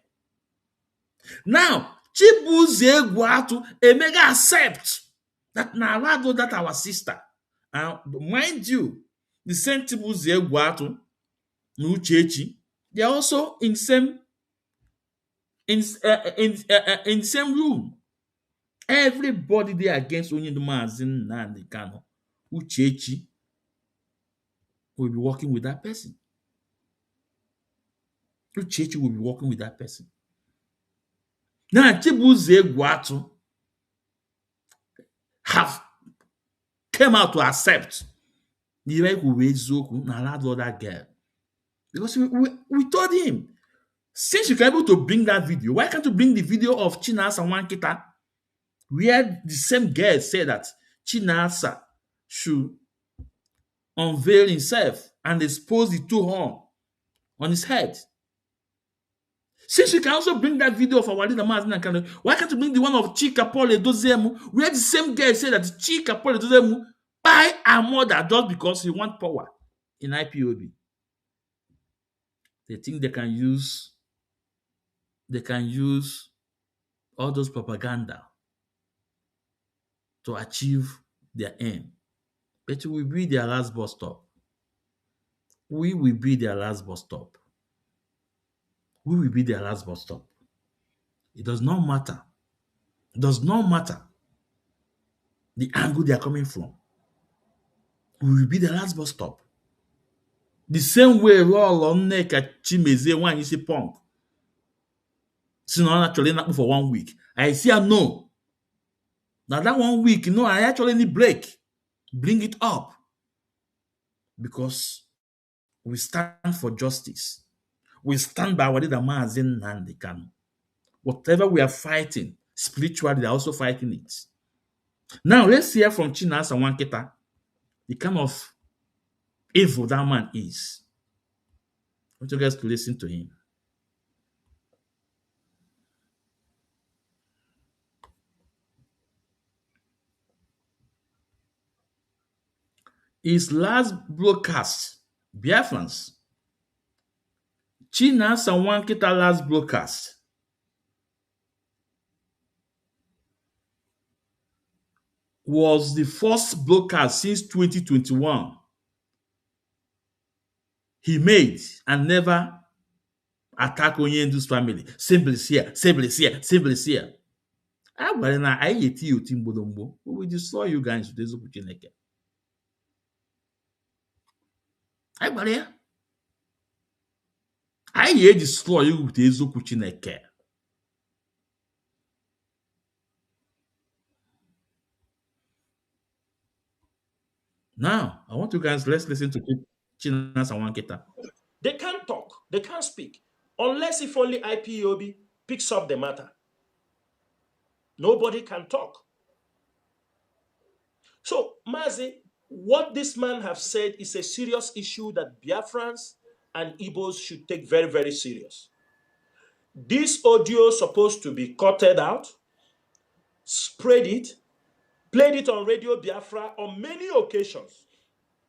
Now, Chibuzie Egwuatu emega accept that na Alado that our sister. And mind you, the same Chibuzie Egwuatu na Uchechi, they are also in same room. Everybody there against Onyedumazin Nnamdi Kanu, Uchechi will be working with that person. Uchechi will be working with that person. Now, Chibuzie Egwuatu have came out to accept the way we Zoku na that girl. Because we told him, since you can able to bring that video, why can't you bring the video of Chinasa Nwankita, where the same girl said that Chinasa should unveil himself and expose the two horns on his head? Since you can also bring that video of our leader Mazina Kanu, why can't you bring the one of Chika Paul Edozemu, where the same girl said that Chika Paul Edozemu buy her mother just because he want power in IPOB? They think they can use all those propaganda to achieve their aim. But we will be their last bus stop. We will be their last bus stop. We will be their last bus stop. It does not matter. It does not matter the angle they are coming from. We will be the last bus stop. The same way Roll on neck at Chimeze when you see punk. So now actually not for 1 week. I see a no. Now that 1 week, no, I actually need break. Bring it up. Because we stand for justice. We stand by what the Mazin Nnamdi Kanu. Whatever we are fighting, spiritually, they are also fighting it. Now, let's hear from Chinasa Nwankita the kind of evil that man is. I want you guys to listen to him. His last broadcast, Biafrans, Chinasa Nwankita last broadcast was the first broadcast since 2021 he made and never attack Onyendu's family. Simply here. We will destroy you guys with this opportunity. I destroy you with this opportunity. Now, I want you guys, let's listen to Chinasa Nwankita. They can't talk. They can't speak. Unless if only IPOB picks up the matter. Nobody can talk. So, Mazi, what this man have said is a serious issue that Biafrans and Igbos should take very, very serious. This audio is supposed to be cutted out, spread it, played it on Radio Biafra on many occasions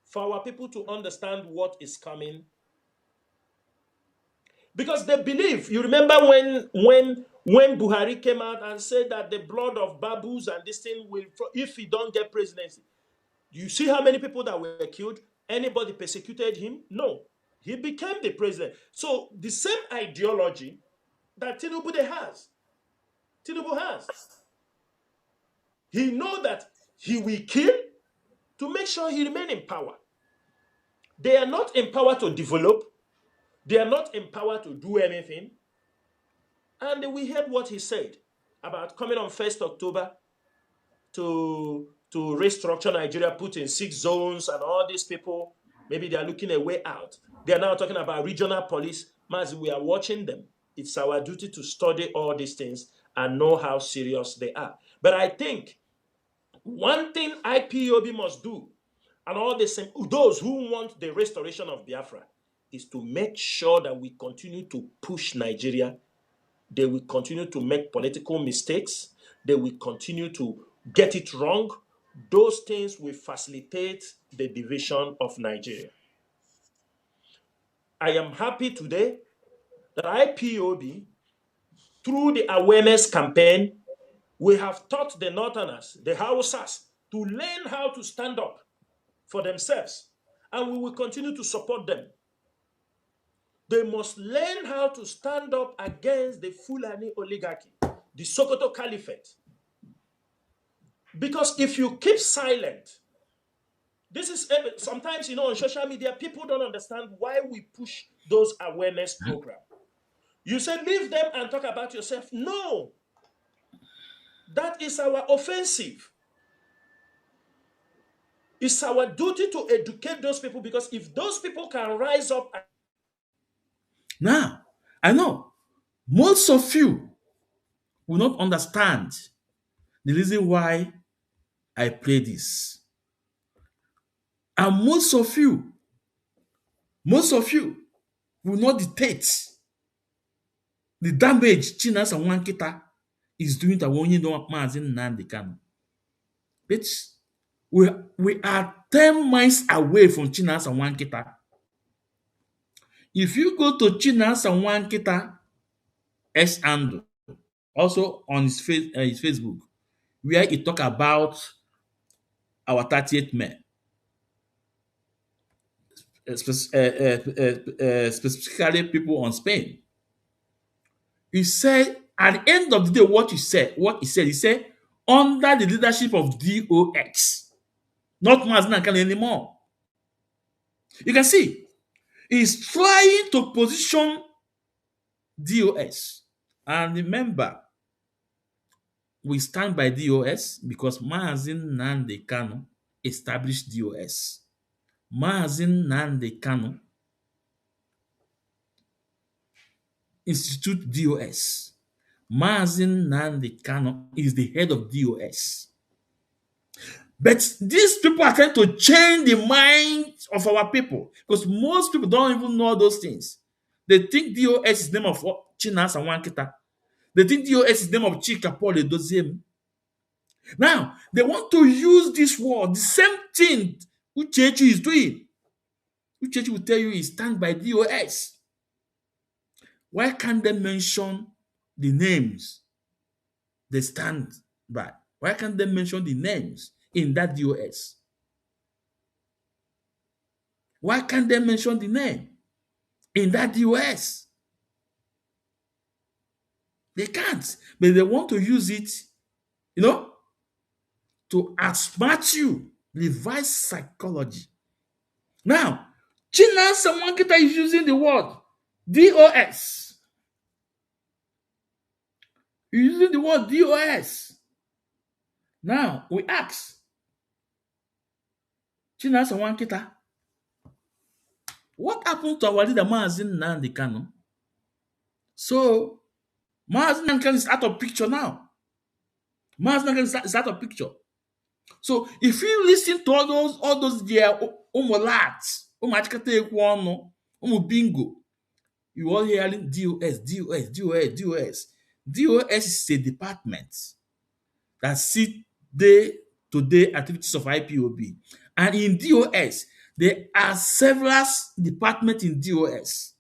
for our people to understand what is coming. Because they believe, you remember when When Buhari came out and said that the blood of babus and this thing will, if he don't get presidency, you see how many people that were killed? Anybody persecuted him? No. He became the president. So the same ideology that Tinubu has. He know that he will kill to make sure he remain in power. They are not empowered to develop. They are not empowered to do anything. And we heard what he said about coming on 1st October to restructure Nigeria, put in 6 zones, and all these people, maybe they are looking a way out. They are now talking about regional police. Mazi, we are watching them. It's our duty to study all these things and know how serious they are. But I think one thing IPOB must do, and all the same, those who want the restoration of Biafra, is to make sure that we continue to push Nigeria. They will continue to make political mistakes. They will continue to get it wrong. Those things will facilitate the division of Nigeria. I am happy today that IPOB, through the awareness campaign, we have taught the Northerners, the Hausas, to learn how to stand up for themselves. And we will continue to support them. They must learn how to stand up against the Fulani oligarchy, the Sokoto Caliphate. Because if you keep silent, this is sometimes, on social media, people don't understand why we push those awareness programs. You say, leave them and talk about yourself. No. That is our offensive. It's our duty to educate those people, because if those people can rise up. Now, I know most of you will not understand the reason why I play this. And most of you will not dictate the damage Chinasa Nwankita is doing to Wonyi Mazi Nnamdi Kanu. But we are 10 miles away from Chinasa Nwankita. If you go to Chinasa Nwankita S handle, also on his Facebook, where he talk about our 38th May, specifically people on Spain. He said, at the end of the day, what he said, he said, under the leadership of DOX, not Mazi Kanu anymore. You can see, he's trying to position DOS. And remember, we stand by DOS because Mazi Nnamdi Kanu established DOS. Mazi Nnamdi Kanu institute DOS. Mazi Nnamdi Kanu is the head of DOS. But these people are trying to change the mind of our people, because most people don't even know those things. They think DOS is the name of Chinasa Nwankita. They think DOS is the name of Chika Paul Edoziem. Now, they want to use this word, the same thing Uchechi is doing. Uchechi will tell you he stands by DOS. Why can't they mention the names they stand by? Why can't they mention the names in that DOS? Why can't they mention the name in that DOS? They can't, but they want to use it, to outsmart you, reverse psychology. Now, Chinasa Nwankita is using the word DOS. He's using the word DOS. Now, we ask, Chinasa Nwankita, what happened to our leader, Mazi Nnamdi Kanu? So, Mazi Nnamdi Kanu is out of picture now. Mazi Nnamdi Kanu is out of picture. So, if you listen to all those there, umolats, bingo, you all hearing DOS. DOS is a department that see day-to-day activities of IPOB. And in DOS, there are several departments in DOS.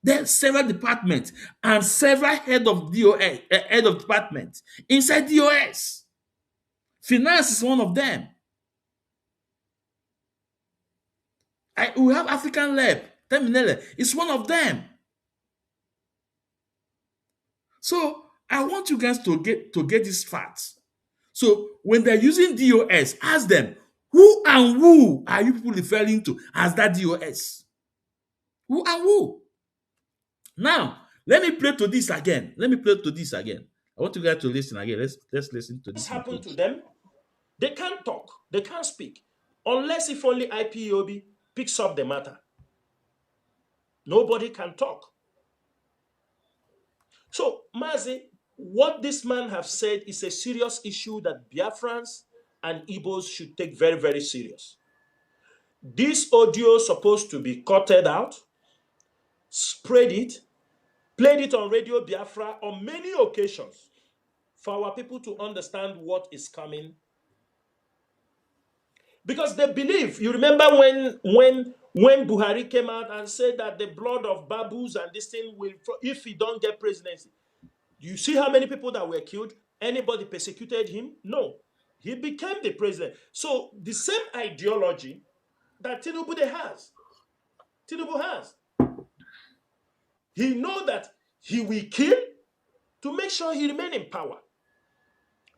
There's several departments and several head of DOS, head of department inside DOS. Finance is one of them. We have African Lab, Terminale is one of them. So I want you guys to get these facts. So when they're using DOS, ask them, who and who are you people referring to as that DOS? Who and who? Now, let me play to this again. I want you guys to listen again. Let's listen to this. This happened to them. They can't talk. They can't speak. Unless if only IPOB picks up the matter. Nobody can talk. So, Mazi, what this man have said is a serious issue that Biafrans and Igbos should take very, very serious. This audio is supposed to be cutted out, spread it, played it on Radio Biafra on many occasions for our people to understand what is coming. Because they believe, you remember when Buhari came out and said that the blood of babus and this thing will, if he don't get presidency, you see how many people that were killed? Anybody persecuted him? No. He became the president. So the same ideology that Tinubu has. He know that he will kill to make sure he remain in power.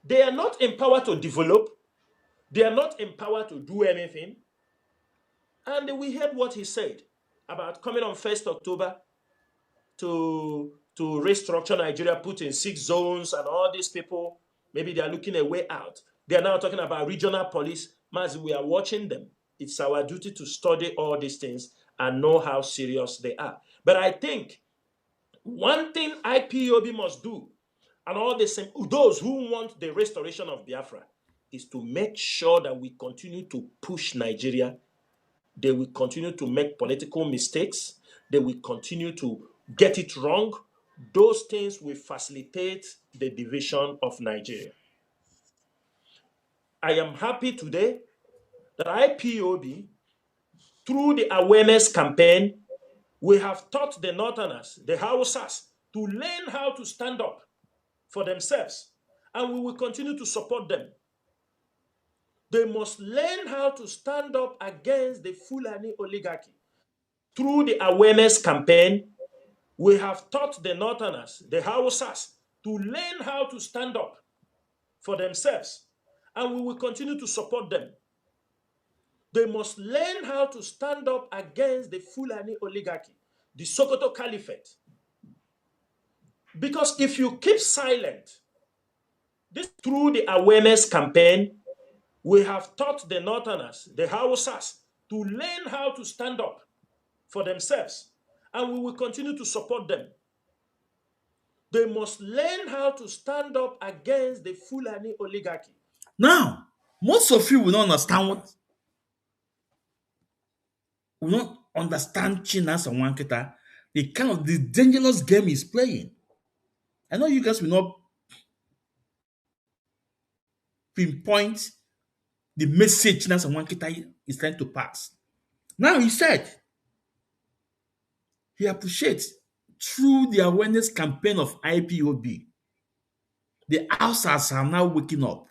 They are not empowered to develop. They are not empowered to do anything. And we heard what he said about coming on 1st October to restructure Nigeria, put in 6 zones, and all these people, maybe they are looking a way out. They are now talking about regional police. Mazi, we are watching them. It's our duty to study all these things and know how serious they are. But I think one thing IPOB must do, and all the same, those who want the restoration of Biafra, is to make sure that we continue to push Nigeria. They will continue to make political mistakes. They will continue to get it wrong. Those things will facilitate the division of Nigeria. I am happy today that IPOB, through the awareness campaign, we have taught the Northerners, the Hausas, to learn how to stand up for themselves. And we will continue to support them. They must learn how to stand up against the Fulani oligarchy. Through the awareness campaign, we have taught the Northerners, the Hausas, to learn how to stand up for themselves. And we will continue to support them. They must learn how to stand up against the Fulani oligarchy, the Sokoto Caliphate. Because if you keep silent, through the awareness campaign, we have taught the Northerners, the Hausas, to learn how to stand up for themselves. And we will continue to support them. They must learn how to stand up against the Fulani oligarchy. Now, most of you will not understand Chinas and Wanketa, the kind of the dangerous game he's playing. I know you guys will not pinpoint the message Chinas and Wanketa is trying to pass. Now he said he appreciates through the awareness campaign of IPOB, the outsiders are now waking up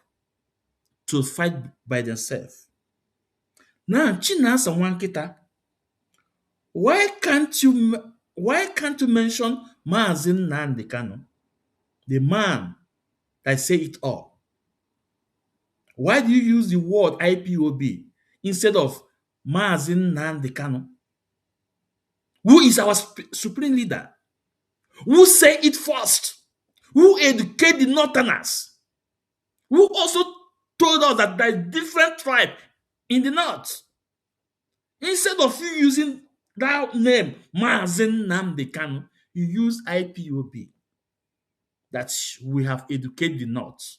to fight by themselves. Now, Chinas and Wanketa, why can't you mention Maazin Nnamdi Kanu, the man that say it all? Why do you use the word IPOB instead of Maazin Nnamdi Kanu, who is our supreme leader, who say it first, who educate the Northerners, who also told us that there is different tribe in the North? Instead of you using that name, Maazin Nnamdi Kanu, you use IPOB, that we have educated the North.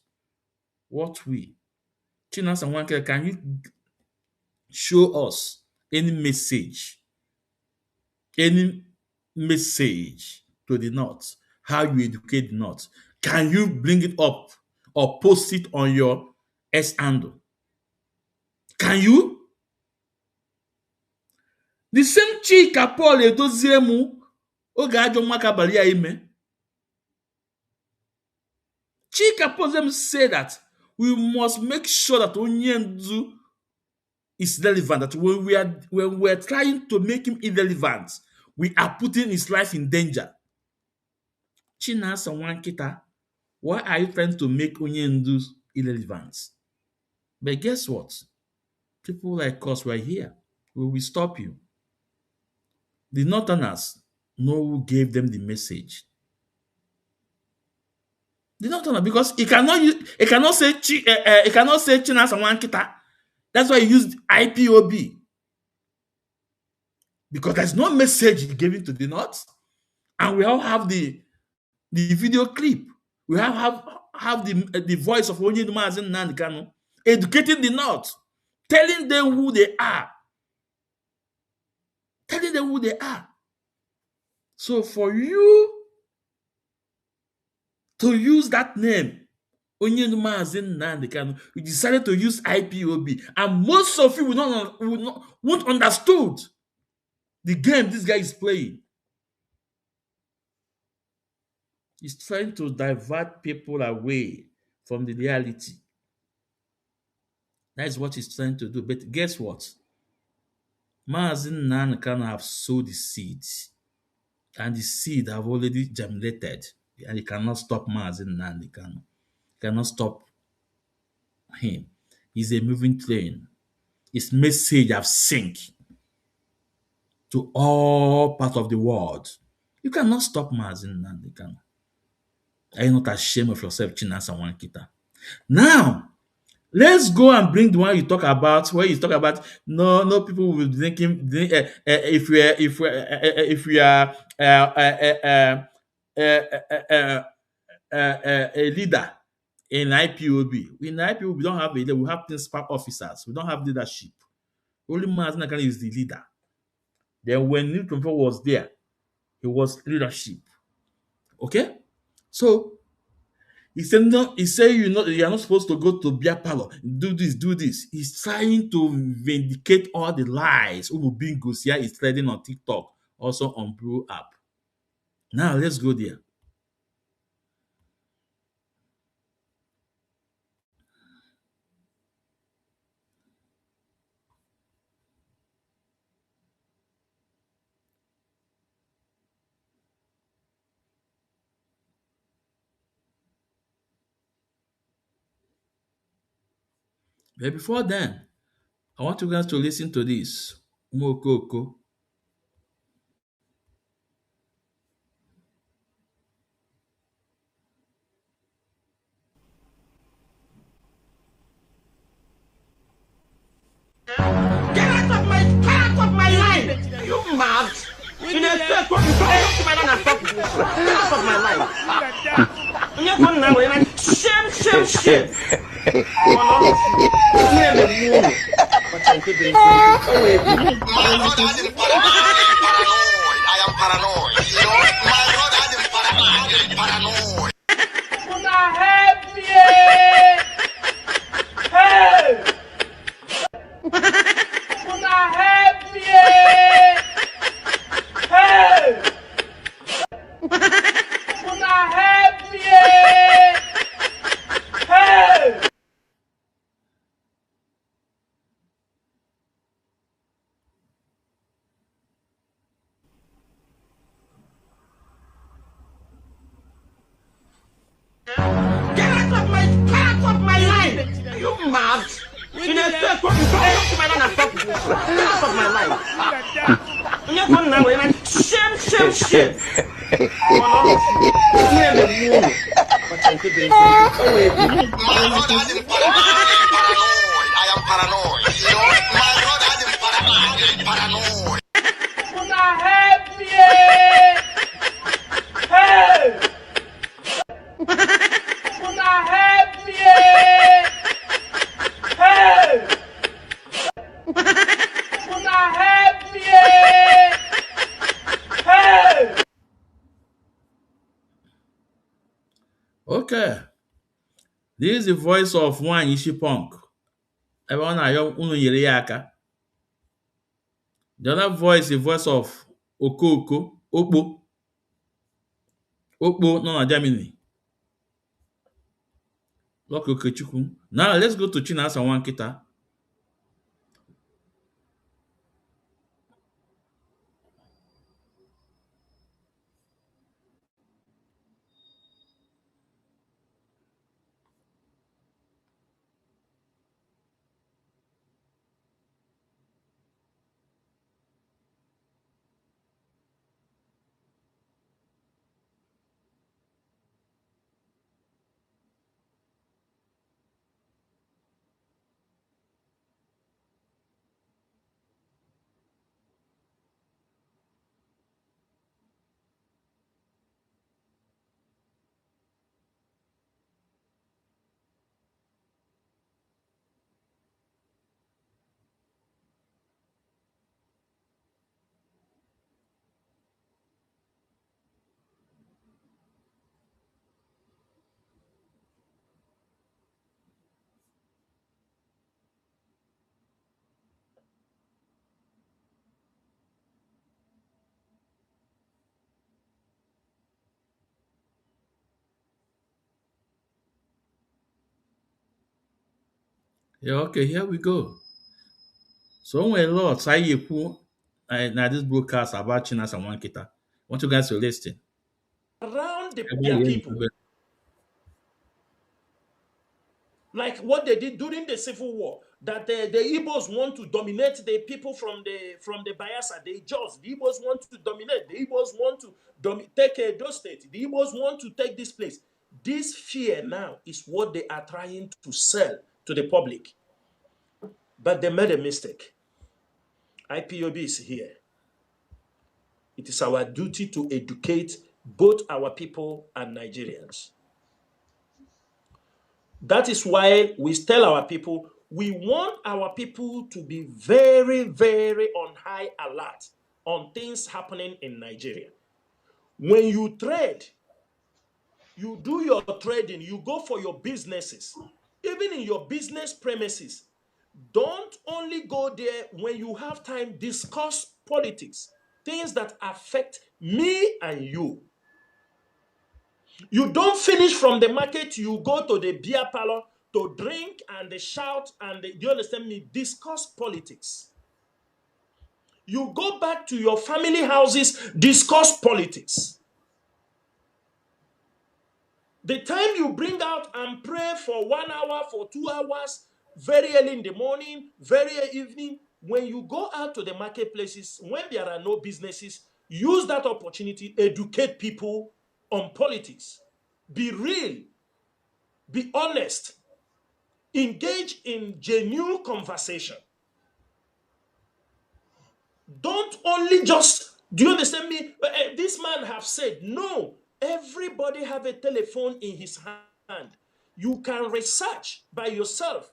What we? Chinas and Wanketa, can you show us any message to the North, how you educate the North? Can you bring it up or post it on your S handle? Can you? The same Chika Paul Edoziemu oge ajọ nwa ka abalị ya ime. Chika Pozem say that we must make sure that Onyendu is relevant, that when we are trying to make him irrelevant, we are putting his life in danger. Chinasa Wankita, why are you trying to make Onyendu irrelevant? But guess what? People like us were here. We will stop you. The Northerners know who gave them the message. The Northerners, because he cannot say Chinasa Wankita. That's why he used IPOB. Because there's no message given to the North. And we all have the video clip. We have the voice of Onyendu Mazen Nnamdi Kanu educating the North, telling them who they are. Telling them who they are. So for you to use that name, Onyendu Mazen Nnamdi Kanu, you decided to use IPOB. And most of you won't understood the game this guy is playing. He's trying to divert people away from the reality. That is what he's trying to do. But guess what? Mazen Nnamdi Kanu have sowed the seeds. And the seed have already germinated. And you cannot stop Mazen Nnamdi Kanu. You cannot stop him. He's a moving train. His message have sink to all parts of the world. You cannot stop Mazen Nnamdi Kanu. Are you not ashamed of yourself, Chinasa Wankita? Now, let's go and bring the one you talk about, where you talk about no people will drink if we are a leader in IPOB. In IPOB, we don't have a leader. We have principal officers. We don't have leadership. Only Mazen Nnamdi Kanu is the leader. Then when Newton was there, he was leadership. Okay? So he said, no, he said, you are not supposed to go to beer parlor, do this. He's trying to vindicate all the lies. Ububin Gosia is trading on TikTok, also on Blue app. Now let's go there. But before then, I want you guys to listen to this. Mokoko. Get out of my line! You mad? You know, stop my line and stop this. Get out of my line. You're going now, man. Shame. I am paranoid. You know, my brother is paranoid. Get out of my line! You mad? You know, stop my line and stop this. Get out of my line. You're going now, man. Shame. I am paranoid. You know, my brother is paranoid. Okay. This is the voice of one Ishipunk. Everyone aka. The other voice is the voice of Okoko, Okpo. Okpo no na Germany. Lucky Okechukwu. Now let's go to Chinasa Nwankita. Yeah, okay, here we go. So when a lot I you now this broadcast about Chinasa Nwankita. Want you guys to listen. Around their Everybody people, like what they did during the Civil War, that the Igbos want to dominate the people from the Bayelsa, the Jos. The Igbos want to dominate. The Igbos want to take those states. The Igbos want to take this place. This fear now is what they are trying to sell to the public. But they made a mistake. IPOB is here. It is our duty to educate both our people and Nigerians. That is why we tell our people, we want our people to be very, very on high alert on things happening in Nigeria. When you trade, you do your trading, you go for your businesses, even in your business premises, don't only go there when you have time, discuss politics, things that affect me and you. You don't finish from the market, you go to the beer parlor to drink and they shout and do you understand me? Discuss politics. You go back to your family houses, discuss politics. The time you bring out and pray for 1 hour, for 2 hours, very early in the morning, very evening, when you go out to the marketplaces, when there are no businesses, use that opportunity, educate people on politics. Be real, be honest, engage in genuine conversation. Don't only just, do you understand me? This man have said, no, everybody have a telephone in his hand. You can research by yourself.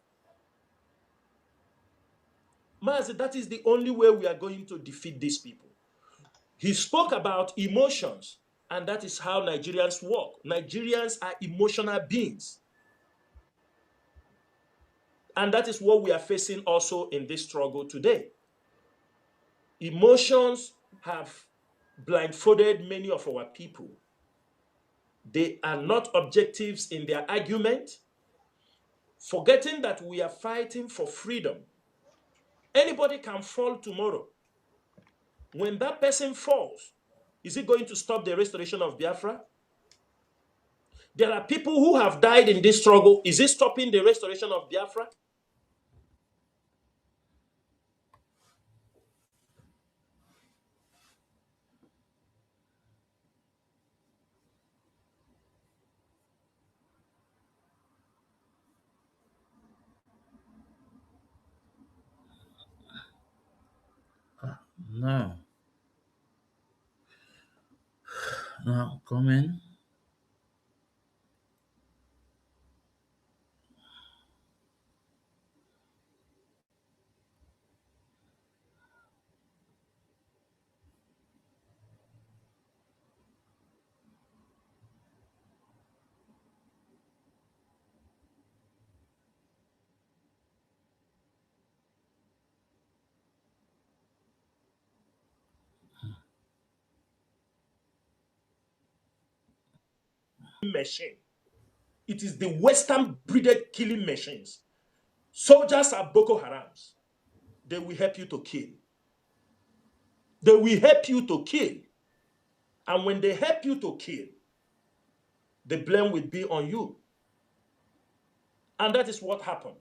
Mazi, that is the only way we are going to defeat these people. He spoke about emotions, and that is how Nigerians work. Nigerians are emotional beings. And that is what we are facing also in this struggle today. Emotions have blindfolded many of our people. They are not objectives in their argument, forgetting that we are fighting for freedom. Anybody can fall tomorrow. When that person falls, is it going to stop the restoration of Biafra? There are people who have died in this struggle. Is it stopping the restoration of Biafra? No. No, come in. machine. It is the Western breeded killing machines. Soldiers are Boko Harams. They will help you to kill. They will help you to kill. And when they help you to kill, the blame will be on you. And that is what happened.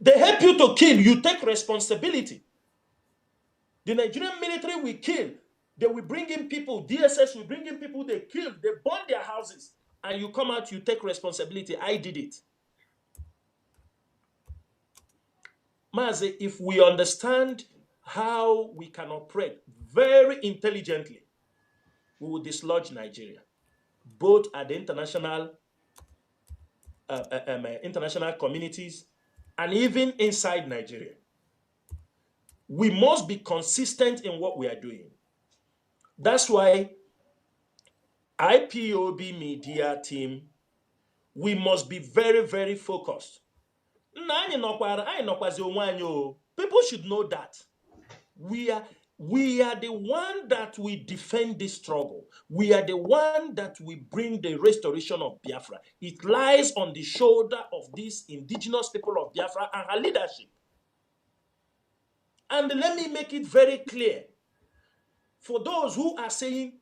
They help you to kill. You take responsibility. The Nigerian military will kill. They will bring in people. DSS will bring in people. They kill. They burn their houses. And you come out, you take responsibility. I did it. Mazi, if we understand how we can operate very intelligently, we will dislodge Nigeria, both at the international communities and even inside Nigeria. We must be consistent in what we are doing. That's why IPOB media team, we must be very, very focused. People should know that. We are the one that will defend this struggle. We are the one that will bring the restoration of Biafra. It lies on the shoulder of these indigenous people of Biafra and her leadership. And let me make it very clear. For those who are saying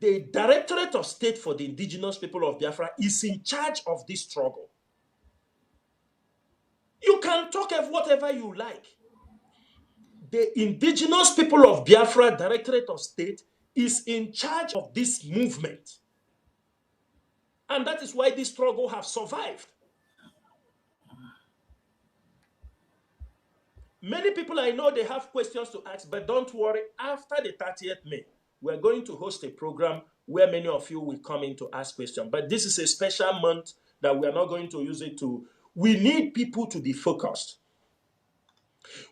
the Directorate of State for the Indigenous People of Biafra is in charge of this struggle, you can talk of whatever you like. The Indigenous People of Biafra Directorate of State is in charge of this movement. And that is why this struggle has survived. Many people I know, they have questions to ask, but don't worry. After the 30th May, we're going to host a program where many of you will come in to ask questions. But this is a special month that we are not going to use it to. We need people to be focused.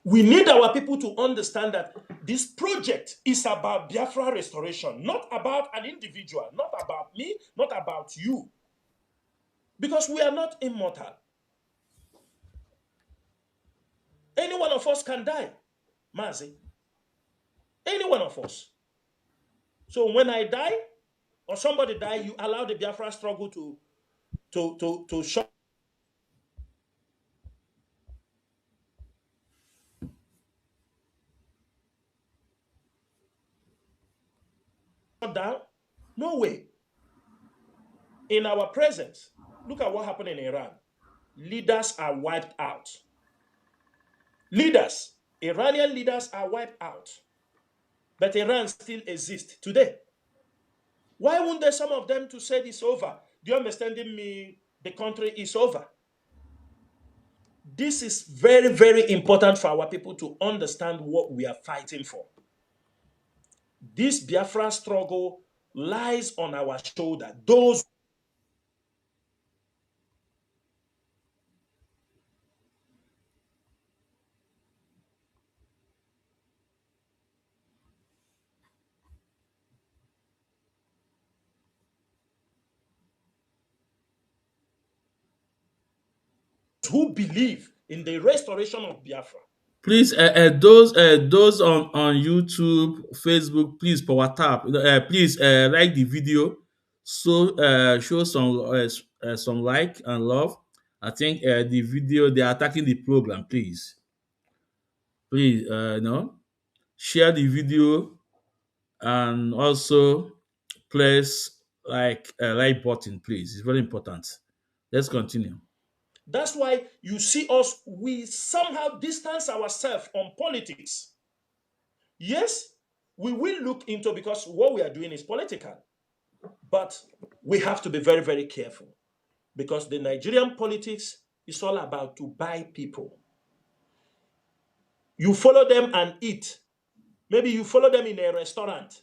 We need our people to understand that this project is about Biafra restoration, not about an individual, not about me, not about you. Because we are not immortal. Any one of us can die, Mazi. Any one of us. So when I die, or somebody die, you allow the Biafra struggle to shut down? No way. In our presence, look at what happened in Iran. Leaders are wiped out. Leaders, Iranian leaders are wiped out. But Iran still exists today. Why wouldn't there some of them to say it's over? Do you understand me? The country is over. This is very, very important for our people to understand what we are fighting for. This Biafra struggle lies on our shoulder. Those who believe in the restoration of Biafra. Please, those on YouTube, Facebook, please power tap. Please like the video, so show some like and love. I think the video, they are attacking the program. Please, share the video and also press like button, please. It's very important. Let's continue. That's why you see us, we somehow distance ourselves on politics. Yes, we will look into, because what we are doing is political. But we have to be very, very careful, because the Nigerian politics is all about to buy people. You follow them and eat. Maybe you follow them in a restaurant,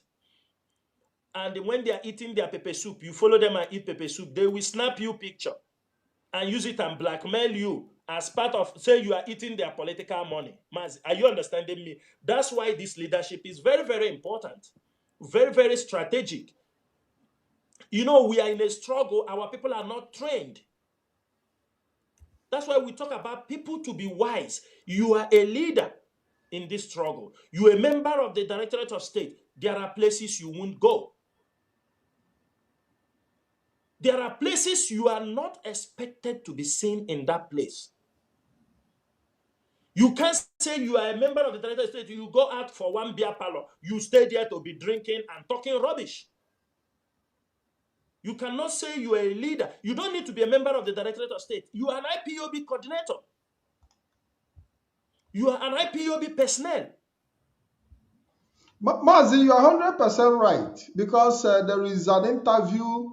and when they are eating their pepper soup, you follow them and eat pepper soup. They will snap you picture and use it and blackmail you as part of, say you are eating their political money. Are you understanding me? That's why this leadership is very, very important. Very, very strategic. You know, we are in a struggle. Our people are not trained. That's why we talk about people to be wise. You are a leader in this struggle. You are a member of the Directorate of State. There are places you won't go. There are places you are not expected to be seen in that place. You can't say you are a member of the Director State, you go out for one beer parlor, you stay there to be drinking and talking rubbish. You cannot say you are a leader. You don't need to be a member of the Directorate of State. You are an IPOB coordinator. You are an IPOB personnel. Mazi, you are 100% right, because there is an interview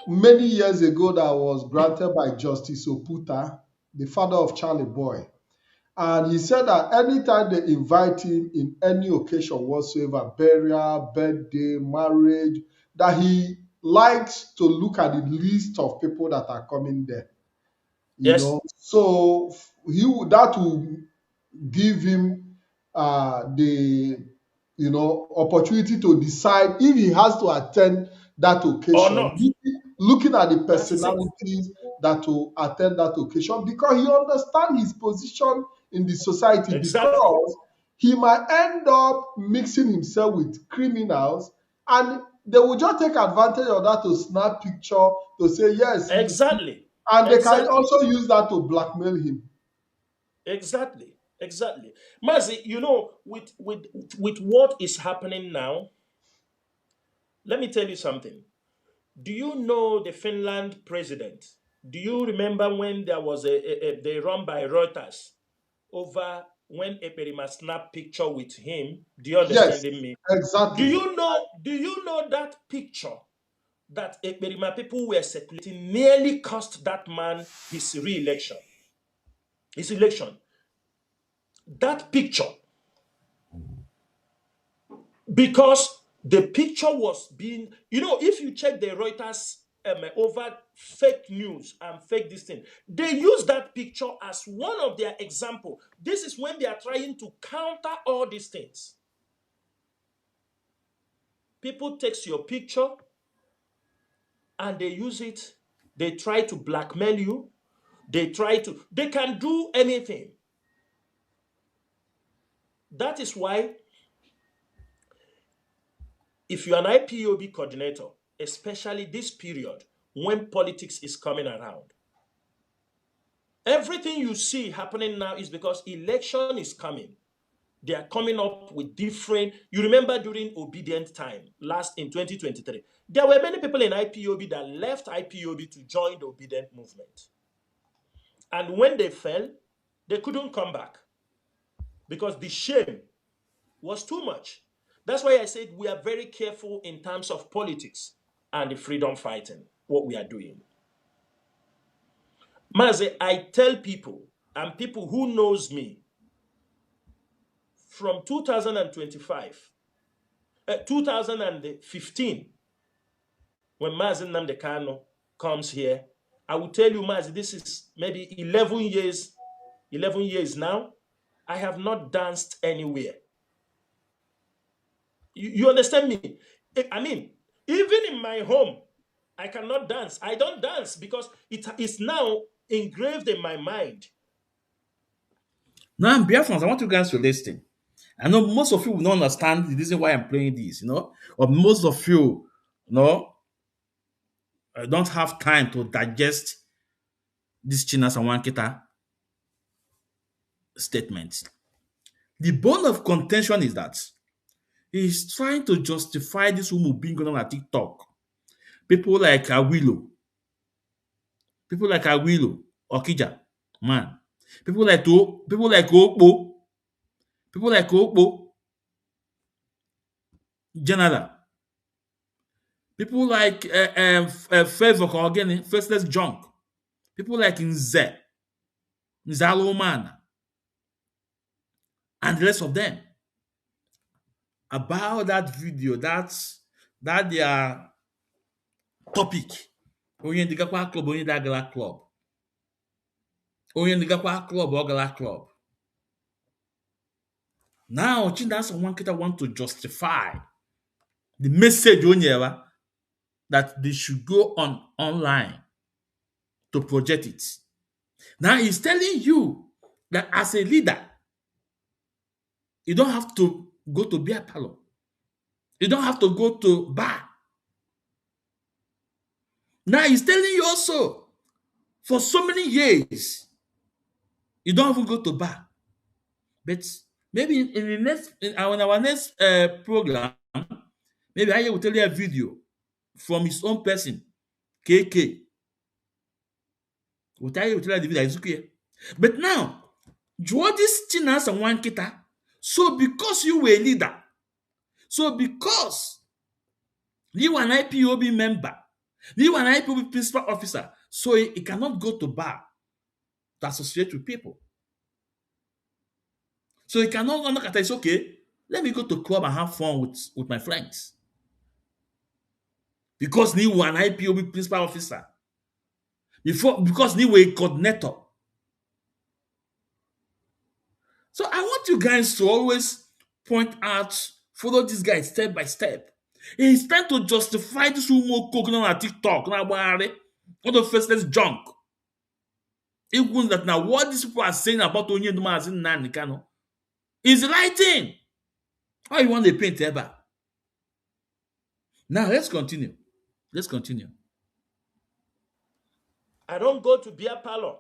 many years ago that was granted by Justice Oputa, the father of Charlie Boy. And he said that anytime they invite him in any occasion whatsoever, burial, birthday, marriage, that he likes to look at the list of people that are coming there. Yes. So that will give him the opportunity to decide if he has to attend that occasion. Or not. Looking at the That is it. personalities that will attend that occasion, because he understands his position in the society. Exactly. Because he might end up mixing himself with criminals, and they will just take advantage of that to snap picture to say yes. Exactly. And they can Exactly. also use that to blackmail him. Exactly. Exactly. Mazi, with what is happening now, let me tell you something. Do you know the Finland president? Do you remember when there was they run by Reuters over when Eperima snapped picture with him? Do you understand me? Exactly. Do you know that picture that Eperima people were circulating nearly cost that man his re-election? His election. That picture, because the picture was being, if you check the Reuters over fake news and fake this thing, they use that picture as one of their example. This is when they are trying to counter all these things. People take your picture and they use it. They try to blackmail you. They can do anything. That is why, if you're an IPOB coordinator, especially this period when politics is coming around, everything you see happening now is because election is coming. They are coming up with different. You remember during obedient time, last in 2023, there were many people in IPOB that left IPOB to join the obedient movement. And when they fell, they couldn't come back because the shame was too much. That's why I said we are very careful in terms of politics and the freedom fighting, what we are doing. Mazi, I tell people, and people who knows me, from 2015, when Mazi Nnamdi Kanu comes here, I will tell you, Mazi, this is maybe 11 years now. I have not danced anywhere. You understand me? I mean, even in my home, I cannot dance. I don't dance because it is now engraved in my mind. Now, Biafrans, I want you guys to listen. I know most of you will not understand the reason why I'm playing this, or most of you, don't have time to digest this Chinas and Wankita statement. The bone of contention is that he's trying to justify this woman being going on at TikTok. People like Awilo, Okija, man. People like Okpo, General. People like Favor Kogeni, Faceless Junk. People like Nze, Nzaloman, and the rest of them. About that video, that their topic. Onye ndigakwa club, onye dagala club. Onye ndigakwa club, ogala club. Now, Chinasa Wankita want to justify the message Onyeva that they should go online to project it. Now he's telling you that as a leader, you don't have to go to beer parlor. You don't have to go to bar. Now he's telling you also, for so many years, you don't even go to bar. But maybe in the next in our next program, maybe I will tell you a video from his own person, KK. Will tell you the video is okay. But now, draw this chinas and one kita. So because you were a leader, so because you are an IPOB member, you are an IPOB principal officer, so he cannot go to bar to associate with people. So he cannot look at it, it's okay, let me go to club and have fun with my friends. Because you were an IPOB principal officer. Because you were a coordinator. So I want you guys to always point out, follow this guy step by step. He's trying to justify this rumor cooking on TikTok. All the faceless junk. Even that now what these people are saying about Onyeduma as in Nanikano is writing. How you want to paint ever? Now let's continue. Let's continue. I don't go to beer parlor.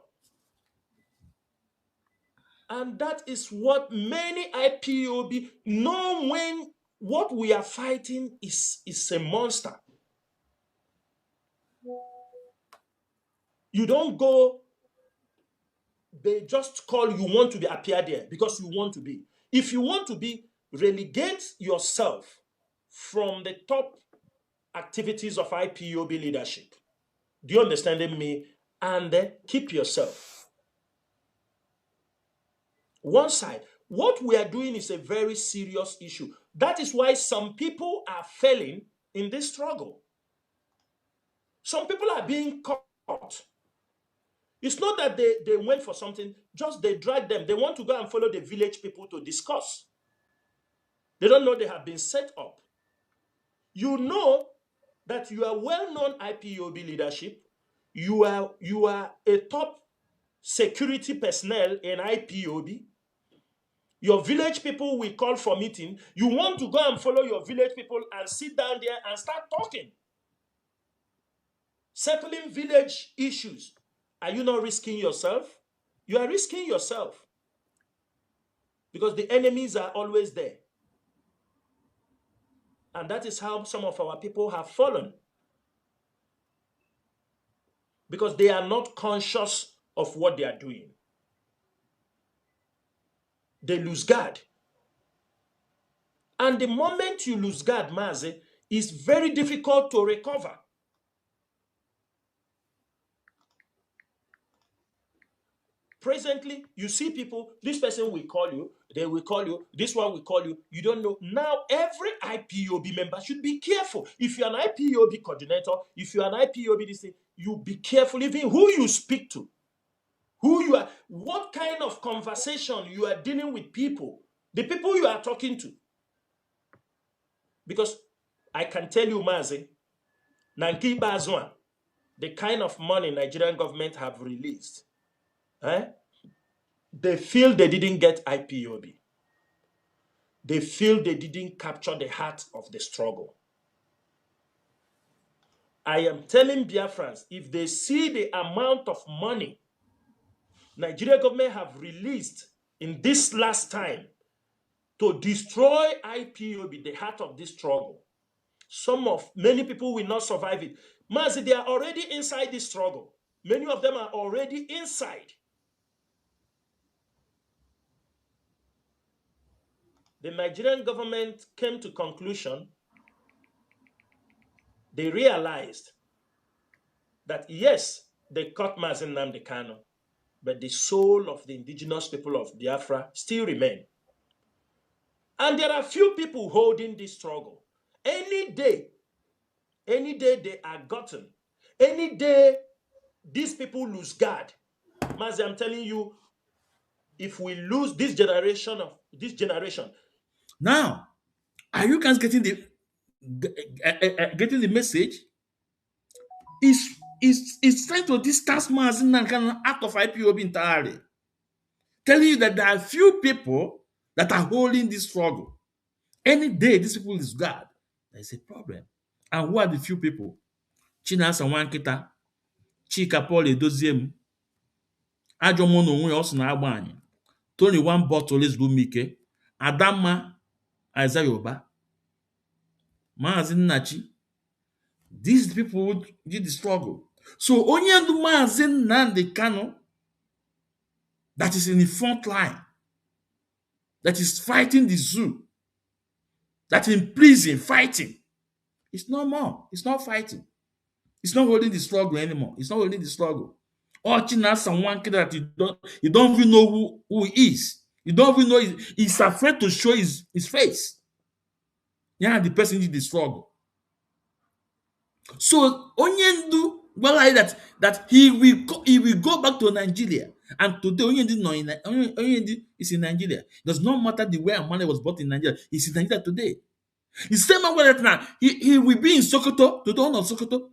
And that is what many IPOB know, when what we are fighting is a monster. You don't go, they just call you want to be appear there because you want to be. If you want to be, relegate yourself from the top activities of IPOB leadership. Do you understand me? And keep yourself one side. What we are doing is a very serious issue. That is why some people are failing in this struggle. Some people are being caught. It's not that they went for something, just they drag them. They want to go and follow the village people to discuss. They don't know they have been set up. You know that you are well-known IPOB leadership. You are a top security personnel in IPOB. Your village people will call for meeting. You want to go and follow your village people and sit down there and start talking. Settling village issues. Are you not risking yourself? You are risking yourself. Because the enemies are always there. And that is how some of our people have fallen. Because they are not conscious of what they are doing. They lose guard. And the moment you lose guard, Mazi, it's very difficult to recover. Presently, you see people, this person will call you, they will call you, this one will call you, you don't know. Now, every IPOB member should be careful. If you're an IPOB coordinator, if you're an IPOB, this thing, you be careful even who you speak to. Who you are, what kind of conversation you are dealing with people, the people you are talking to. Because I can tell you, Mazi, Nanki Bazwan, the kind of money Nigerian government have released, they feel they didn't get IPOB. They feel they didn't capture the heart of the struggle. I am telling Biafrans, if they see the amount of money Nigeria government have released in this last time to destroy IPOB, the heart of this struggle, many people will not survive it. Mazi, they are already inside this struggle. Many of them are already inside. The Nigerian government came to conclusion. They realized that yes, they caught Mazi Nnamdi Kanu, but the soul of the indigenous people of Biafra still remain. And there are few people holding this struggle. Any day they are gotten, any day these people lose guard. Mazi, I'm telling you, if we lose this generation. Now, are you guys getting the message? It's trying to distance Mazi Nnamdi Kanu out of IPOB entirely. Telling you that there are few people that are holding this struggle. Any day these people lose guard, there is a problem. And who are the few people? Chinasa Nwankita, Chika Paul Edoziem, ajọ mụ na onwe ya ọ sị na agba anyị, Tony One Bottle Ezurumike, Adamma Isaiah Yoruba, Maazị Nnachi. These people did the struggle. So onye ndu Maazị Nnamdi Kanu that is in the front line, that is fighting the zoo, that in prison fighting, it's no more. It's not fighting. It's not holding the struggle anymore. It's not holding the struggle. Or Chinasa Nwankita that you don't even know who he is. You don't even know he's afraid to show his face. Yeah, the person did the struggle. So Onyendu, well, like that he will go back to Nigeria. And today Onyendu is in Nigeria. It does not matter the way Amane was born in Nigeria. He's in Nigeria today. The same way that now he will be in Sokoto, to the honor of Sokoto.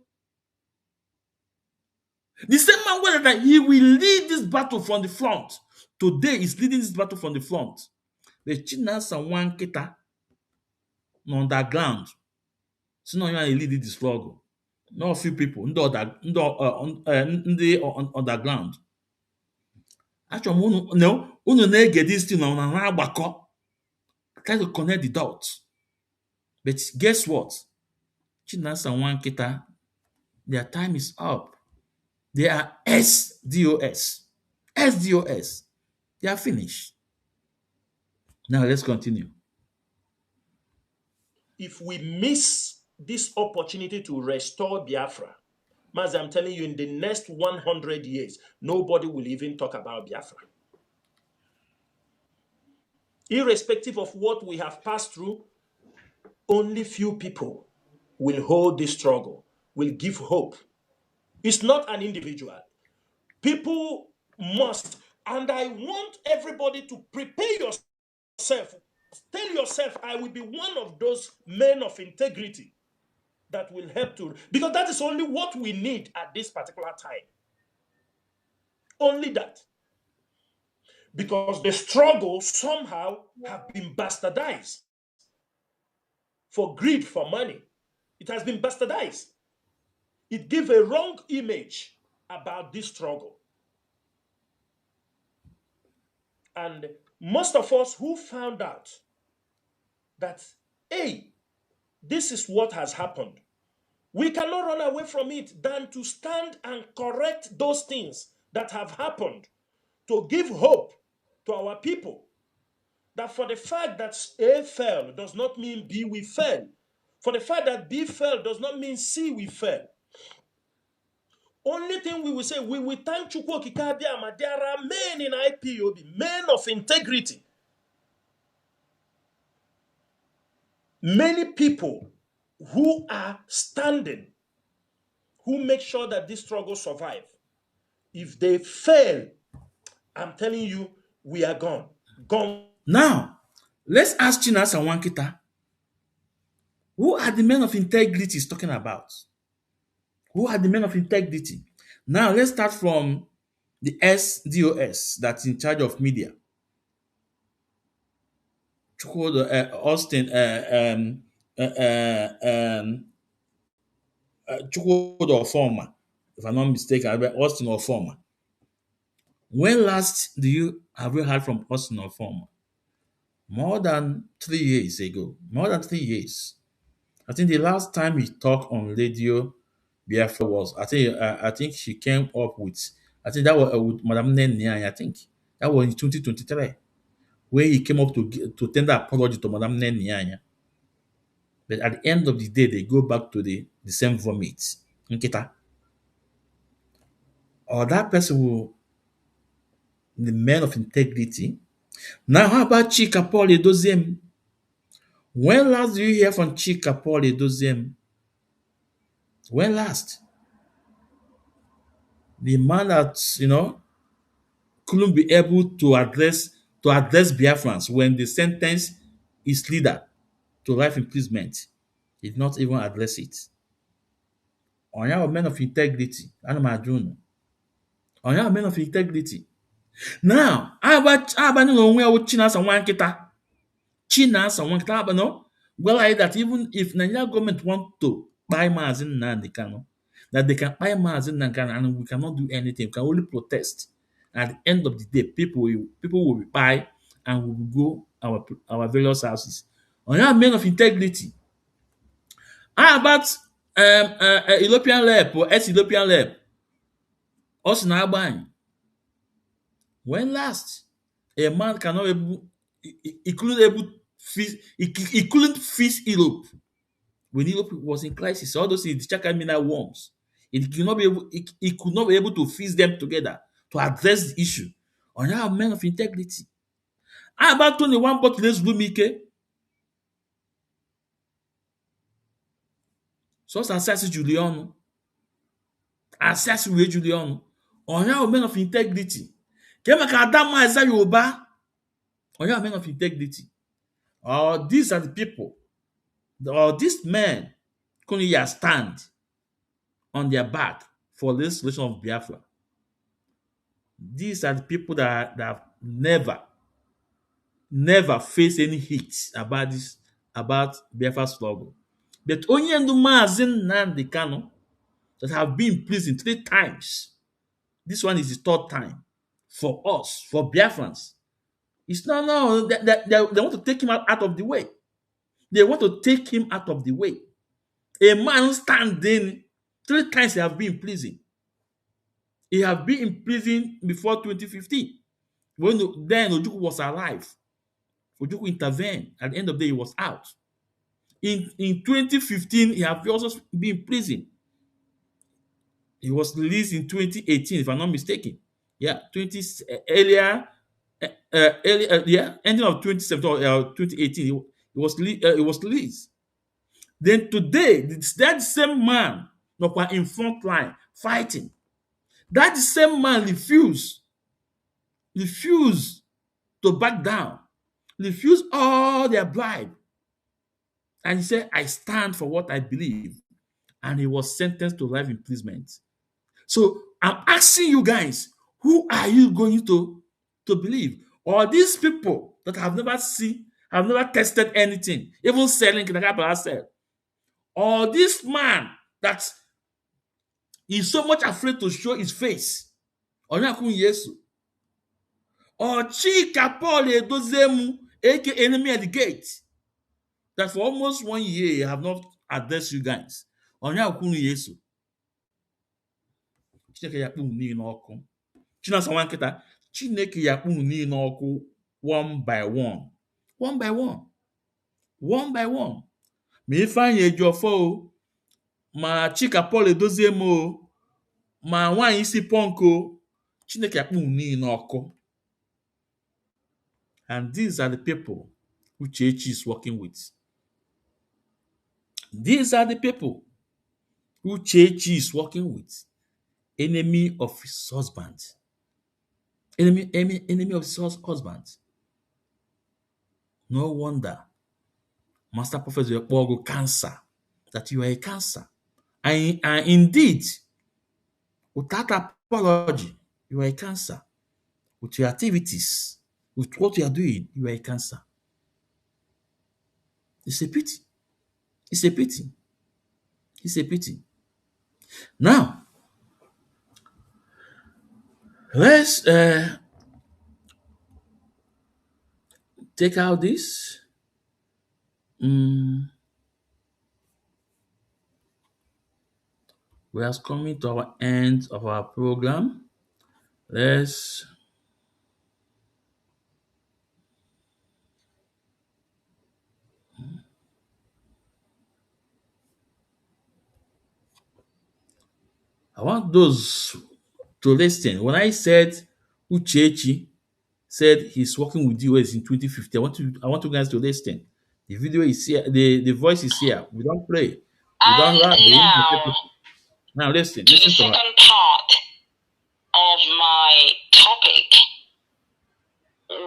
The same way that he will lead this battle from the front. Today he's leading this battle from the front. The Chinasa Nwankita on the ground. So now you lead the struggle. Not a few people in the underground. Actually, get this thing on try to connect the dots. But guess what? Chinasa Nwankita, their time is up. They are SDOS. SDOS. They are finished. Now let's continue. If we miss this opportunity to restore Biafra, Mazi, I'm telling you, in the next 100 years, nobody will even talk about Biafra. Irrespective of what we have passed through, only few people will hold this struggle, will give hope. It's not an individual. People must, and I want everybody to prepare yourself. Tell yourself, I will be one of those men of integrity that will help to, because that is only what we need at this particular time. Only that. Because the struggle somehow have been bastardized for greed, for money. It has been bastardized. It gives a wrong image about this struggle. And most of us who found out that, hey, this is what has happened, we cannot run away from it than to stand and correct those things that have happened, to give hope to our people. That for the fact that A fell does not mean B we fell. For the fact that B fell does not mean C we fell. Only thing we will say, we will thank Chukwu Okike Abiama. There are men in IPOB, men of integrity. Many people who are standing, who make sure that this struggle survive. If they fail, I'm telling you, we are gone. Gone. Now, let's ask Chinasa Nwankita, who are the men of integrity he's talking about? Who are the men of integrity? Now, let's start from the SDOS that's in charge of media. Austin, Chukwudo Ofoma, if I'm not mistaken, Austin Ofoma. When last have you heard from Austin Ofoma? More than 3 years ago. More than 3 years. I think the last time he talked on radio Biafra was, I think she came up with, I think that was with Madam Nenianya, I think. That was in 2023, where he came up to tender apology to Madam Nenianya. But at the end of the day, they go back to the same vomit. Nkita. Or that person will, the man of integrity. Now, how about Chika Paul Edoziem? When last do you hear from Chika Paul Edoziem? When last? The man that, couldn't be able to address Biafrans when the sentence his leader to life imprisonment. He did not even address it. On our men of integrity, Anamadun. On our men of integrity. Now, how about Chinasa Nwankita? Chinasa Nwankita, well, like that even if Nigeria government want to buy Mazi Nnamdi Kanu, that they can buy Mazin Nankan and we cannot do anything. We can only protest. At the end of the day, people will buy and we will go our various houses. On that men of integrity. How about European lab or ex-European lab? Us in Albany. When last a man cannot able he couldn't able he couldn't fix Europe when Europe was in crisis. All those the Chacamina worms. He could not be able to fix them together to address the issue. On our men of integrity. How about 21 bottles Lumike? So assassin Juliano. Assassin Juliano. On our men of integrity. Kemaka Adama Eza Yoruba. On our men of integrity. These are the people. These men couldn't stand on their back for the solution of Biafra. These are the people that have never faced any hits about Biafra struggle. But only Mazin Nnamdi Kanu that have been in prison 3 times. This one is the 3rd time for us, for Biafrans. It's no, they want to take him out of the way. They want to take him out of the way. A man standing 3 times he have been in prison. He have been in prison before 2015. Then Ojukwu was alive. Ojukwu intervened. At the end of the day, he was out. In 2015, he have also been in prison. He was released in 2018, if I'm not mistaken. Yeah, ending of 2017 or 2018, he was released. Then today, that same man in front line fighting. That same man refused to back down, refused all their bribe. And he said, I stand for what I believe. And he was sentenced to life imprisonment. So I'm asking you guys, who are you going to believe? Or these people that have never tested anything, even selling Kinagabala sell? Or this man that is so much afraid to show his face? Or Yesu? Or Chika Paul Edozemu, aka enemy at the gate, that for almost 1 year have not addressed you guys? Or Yesu? Chineke yakpu niile n'ọkụ. Chinasa nwa nkịta, Chineke yakpu niile n'ọkụ one by one. One by one. One by one. Ma Ifeanyi Ejiofor o, ma Chika Paul Edoziem o, ma nwaanyị isi punk o, Chineke yakpu niile n'ọkụ. And these are the people who Uchechi is working with. These are the people who Uchechi is working with. Enemy of his husband. Enemy of his husband. No wonder Master Prophet Yekpogo cancer. That you are a cancer. And indeed, without apology, you are a cancer. With your activities, with what you are doing, you are a cancer. It's a pity. It's a pity. It's a pity. Now, let's take out this. We are coming to our end of our program. I want those to listen. When I said Uchechi said he's working with US in 2050, I want you guys to listen. The video is here, the voice is here. We don't play. We don't rap. Now listen. To the Listen to her. second part of my topic,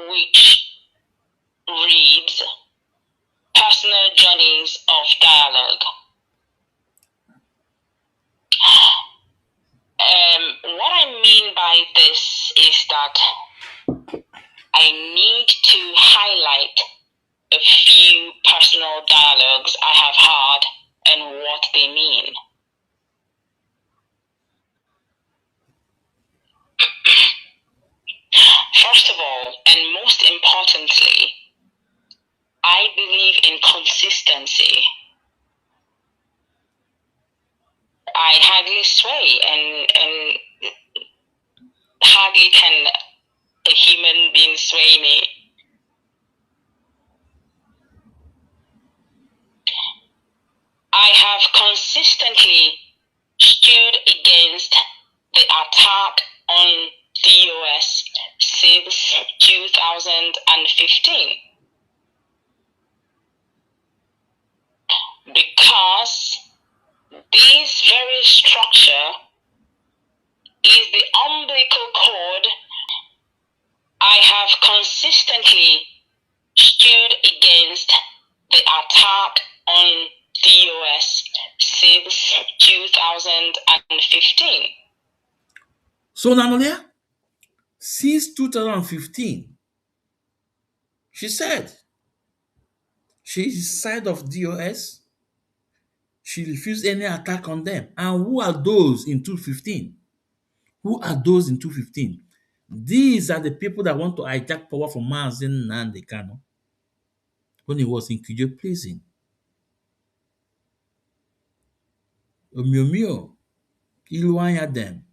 which reads Personal Journeys of Dialogue. What I mean by this is that I need to highlight a few personal dialogues I have had and what they mean. First of all, and most importantly, I believe in consistency. I hardly sway, and hardly can a human being sway me. I have consistently stood against the attack on DOS since 2015 because this very structure is the umbilical cord. I have consistently stood against the attack on DOS since 2015. So Nanolia, since 2015, she said she is side of DOS. She refused any attack on them. And who are those in 2015? Who are those in 2015? These are the people that want to hijack power from Mazin Nnamdi Kanu when he was in Kijo prison. Omiomio, Iluanya them,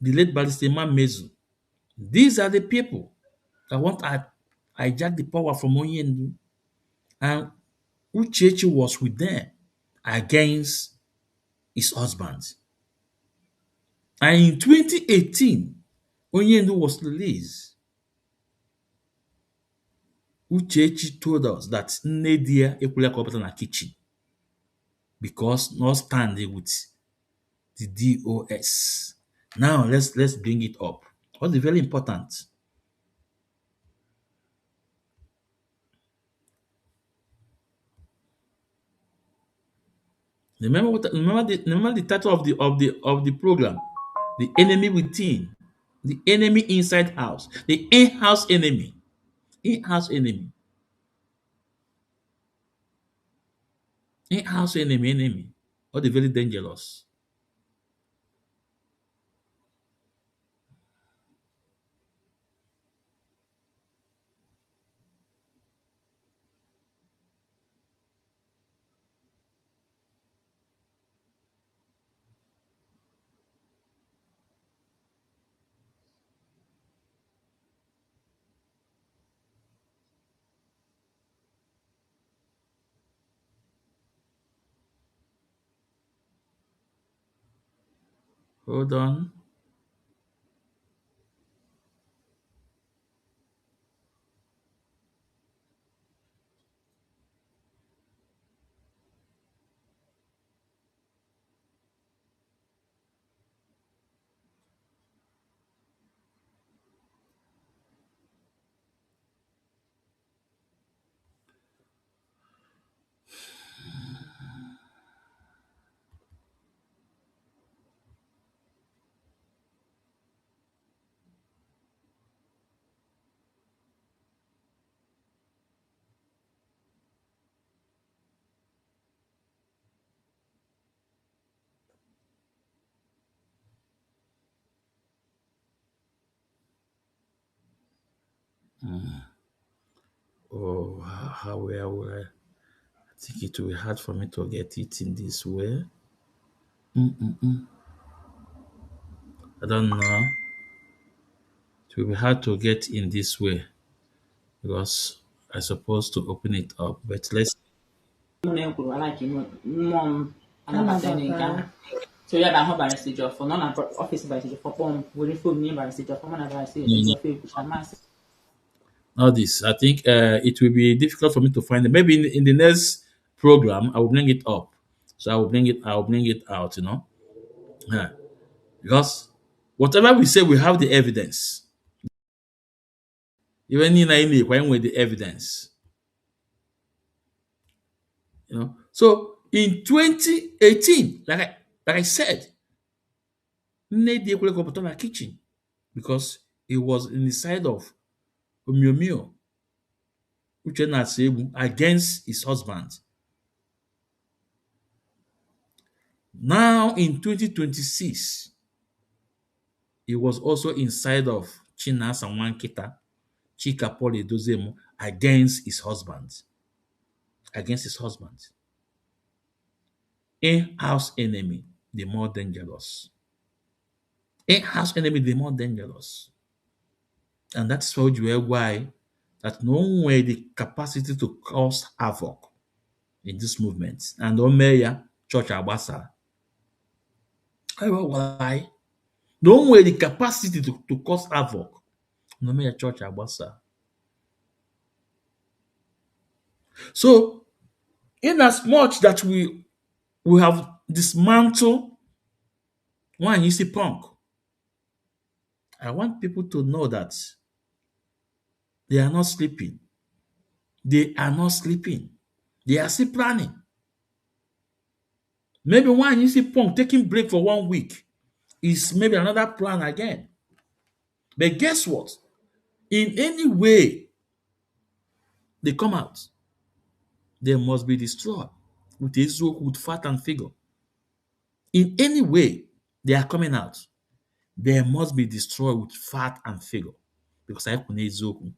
the late Barrister Mezu. These are the people that want to hijack the power from Onyendu. And Uchechi was with them against his husband. And in 2018, Onyendu was released. Uchechi told us that Nnedia Ekwula Kọpụta na kitchen because not standing with the DOS. Now let's bring it up. What's very important? Remember the title of the program, the enemy within, the enemy inside house, the in-house enemy, in-house enemy, in-house enemy, all the very dangerous. Hold on. Oh, how I think it will be hard for me to get it in this way. I don't know. It will be hard to get in this way because I supposed to open it up. But let's so yeah, that barrister job for non office barrister for form will phone me barrister job for man barrister now this. I think it will be difficult for me to find it. Maybe in the next program I will bring it up. So I will bring it out, Yeah. Because whatever we say, we have the evidence. Even when with the evidence. So in 2018, like I said, Nnedi Ekwule Kọpụta na kitchen because he was in the side of Omiomio Uchenna Asegbu against his husband. Now in 2026, he was also inside of Chinasa Nwankita, Chika Paul Edozemu against his husband. Against his husband. In-house enemy, the more dangerous. In-house enemy, the more dangerous. And that's why that no one had the capacity to cause havoc in this movement. And Omeya Church Agbasa. Why? No one had the capacity to cause havoc. No Omeya Church Agbasa. So, in as much that we have dismantled one you see punk, I want people to know that they are not sleeping. They are not sleeping. They are still planning. Maybe one you see punk taking break for 1 week is maybe another plan again. But guess what? In any way they come out, they must be destroyed with fat and figure. In any way they are coming out, they must be destroyed with fat and figure. Because I can ezoku.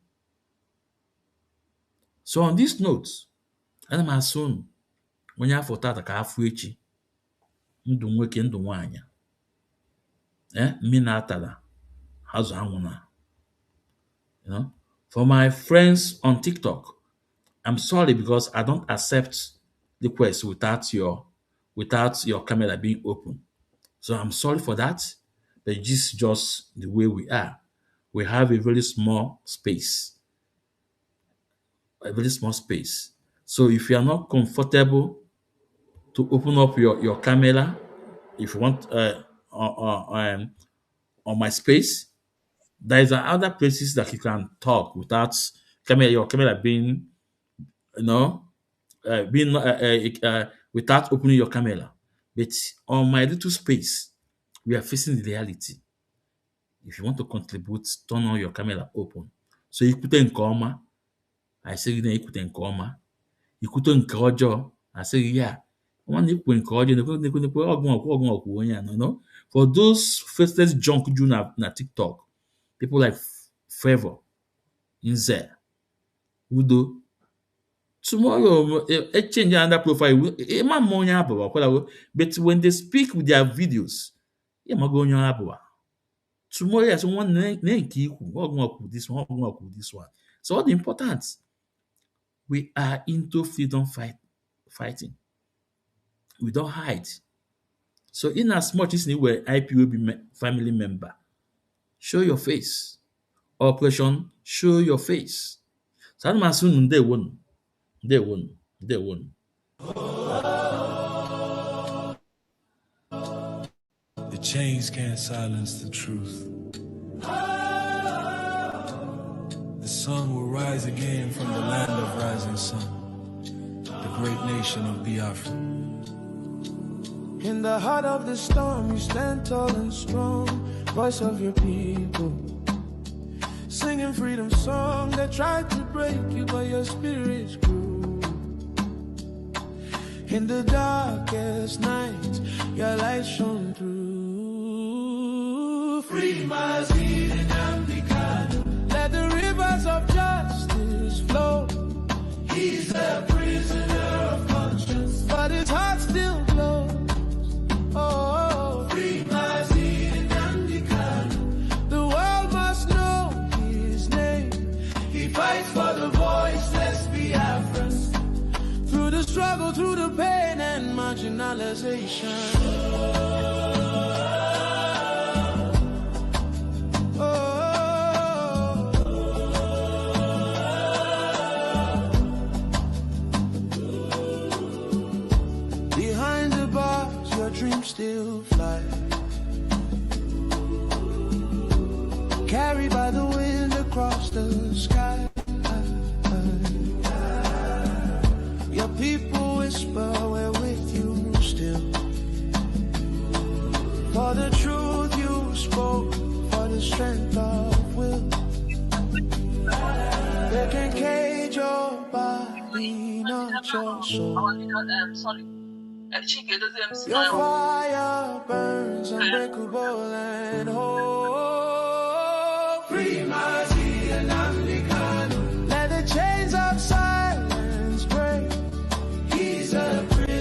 So on this note, ana m asụ unu onye afọ tata ka afọ echi, ndụ nwoke ndụ nwaanyị, mmiri na-atala azụ anwụna. You know, for my friends on TikTok, I'm sorry because I don't accept requests without your camera being open. So I'm sorry for that, but this is just the way we are. We have a very small space. A very small space. So if you are not comfortable to open up your camera, if you want on my space, there is other places that you can talk without your camera being, without opening your camera. But on my little space, we are facing the reality. If you want to contribute, turn on your camera open. So ikwute nke ọma, I say gị na ikwute nke ọma. Ikwute nke ọjọọ, I say gị ya. Nwanne ikwu nke ọjọọ, nekwe ọgwụ onye a, no? For those faceless junk you na TikTok, people like Favor, Nze, Udo, tomorrow change another profile. But when they speak with their videos, tomorrow yes, one this one. So all the important, we are into freedom fighting. We don't hide. So in as much as you were IPOB family member, show your face. Operation, show your face. So I'm assuming they won. The chains can't silence the truth. The sun will rise again from the land of rising sun, the great nation of Biafra. In the heart of the storm, you stand tall and strong, voice of your people. Singing freedom song that tried to break you, but your spirit grew. In the darkest night, your light shone through. Free Mazid and Amdekano. Let the rivers of justice flow. He's a prisoner of conscience, but his heart still glows. Oh, free Mazid and Amdekano. The world must know his name. He fights for the voiceless Biafrans. Through the struggle, through the pain and marginalization. Behind the bars, your dreams still fly. Carried by the wind across the sky. Your people whisper, we're with you still. For the truth you spoke, for the strength of will. They can cage your body, not your soul. Your fire burns unbreakable and whole. Free Imari,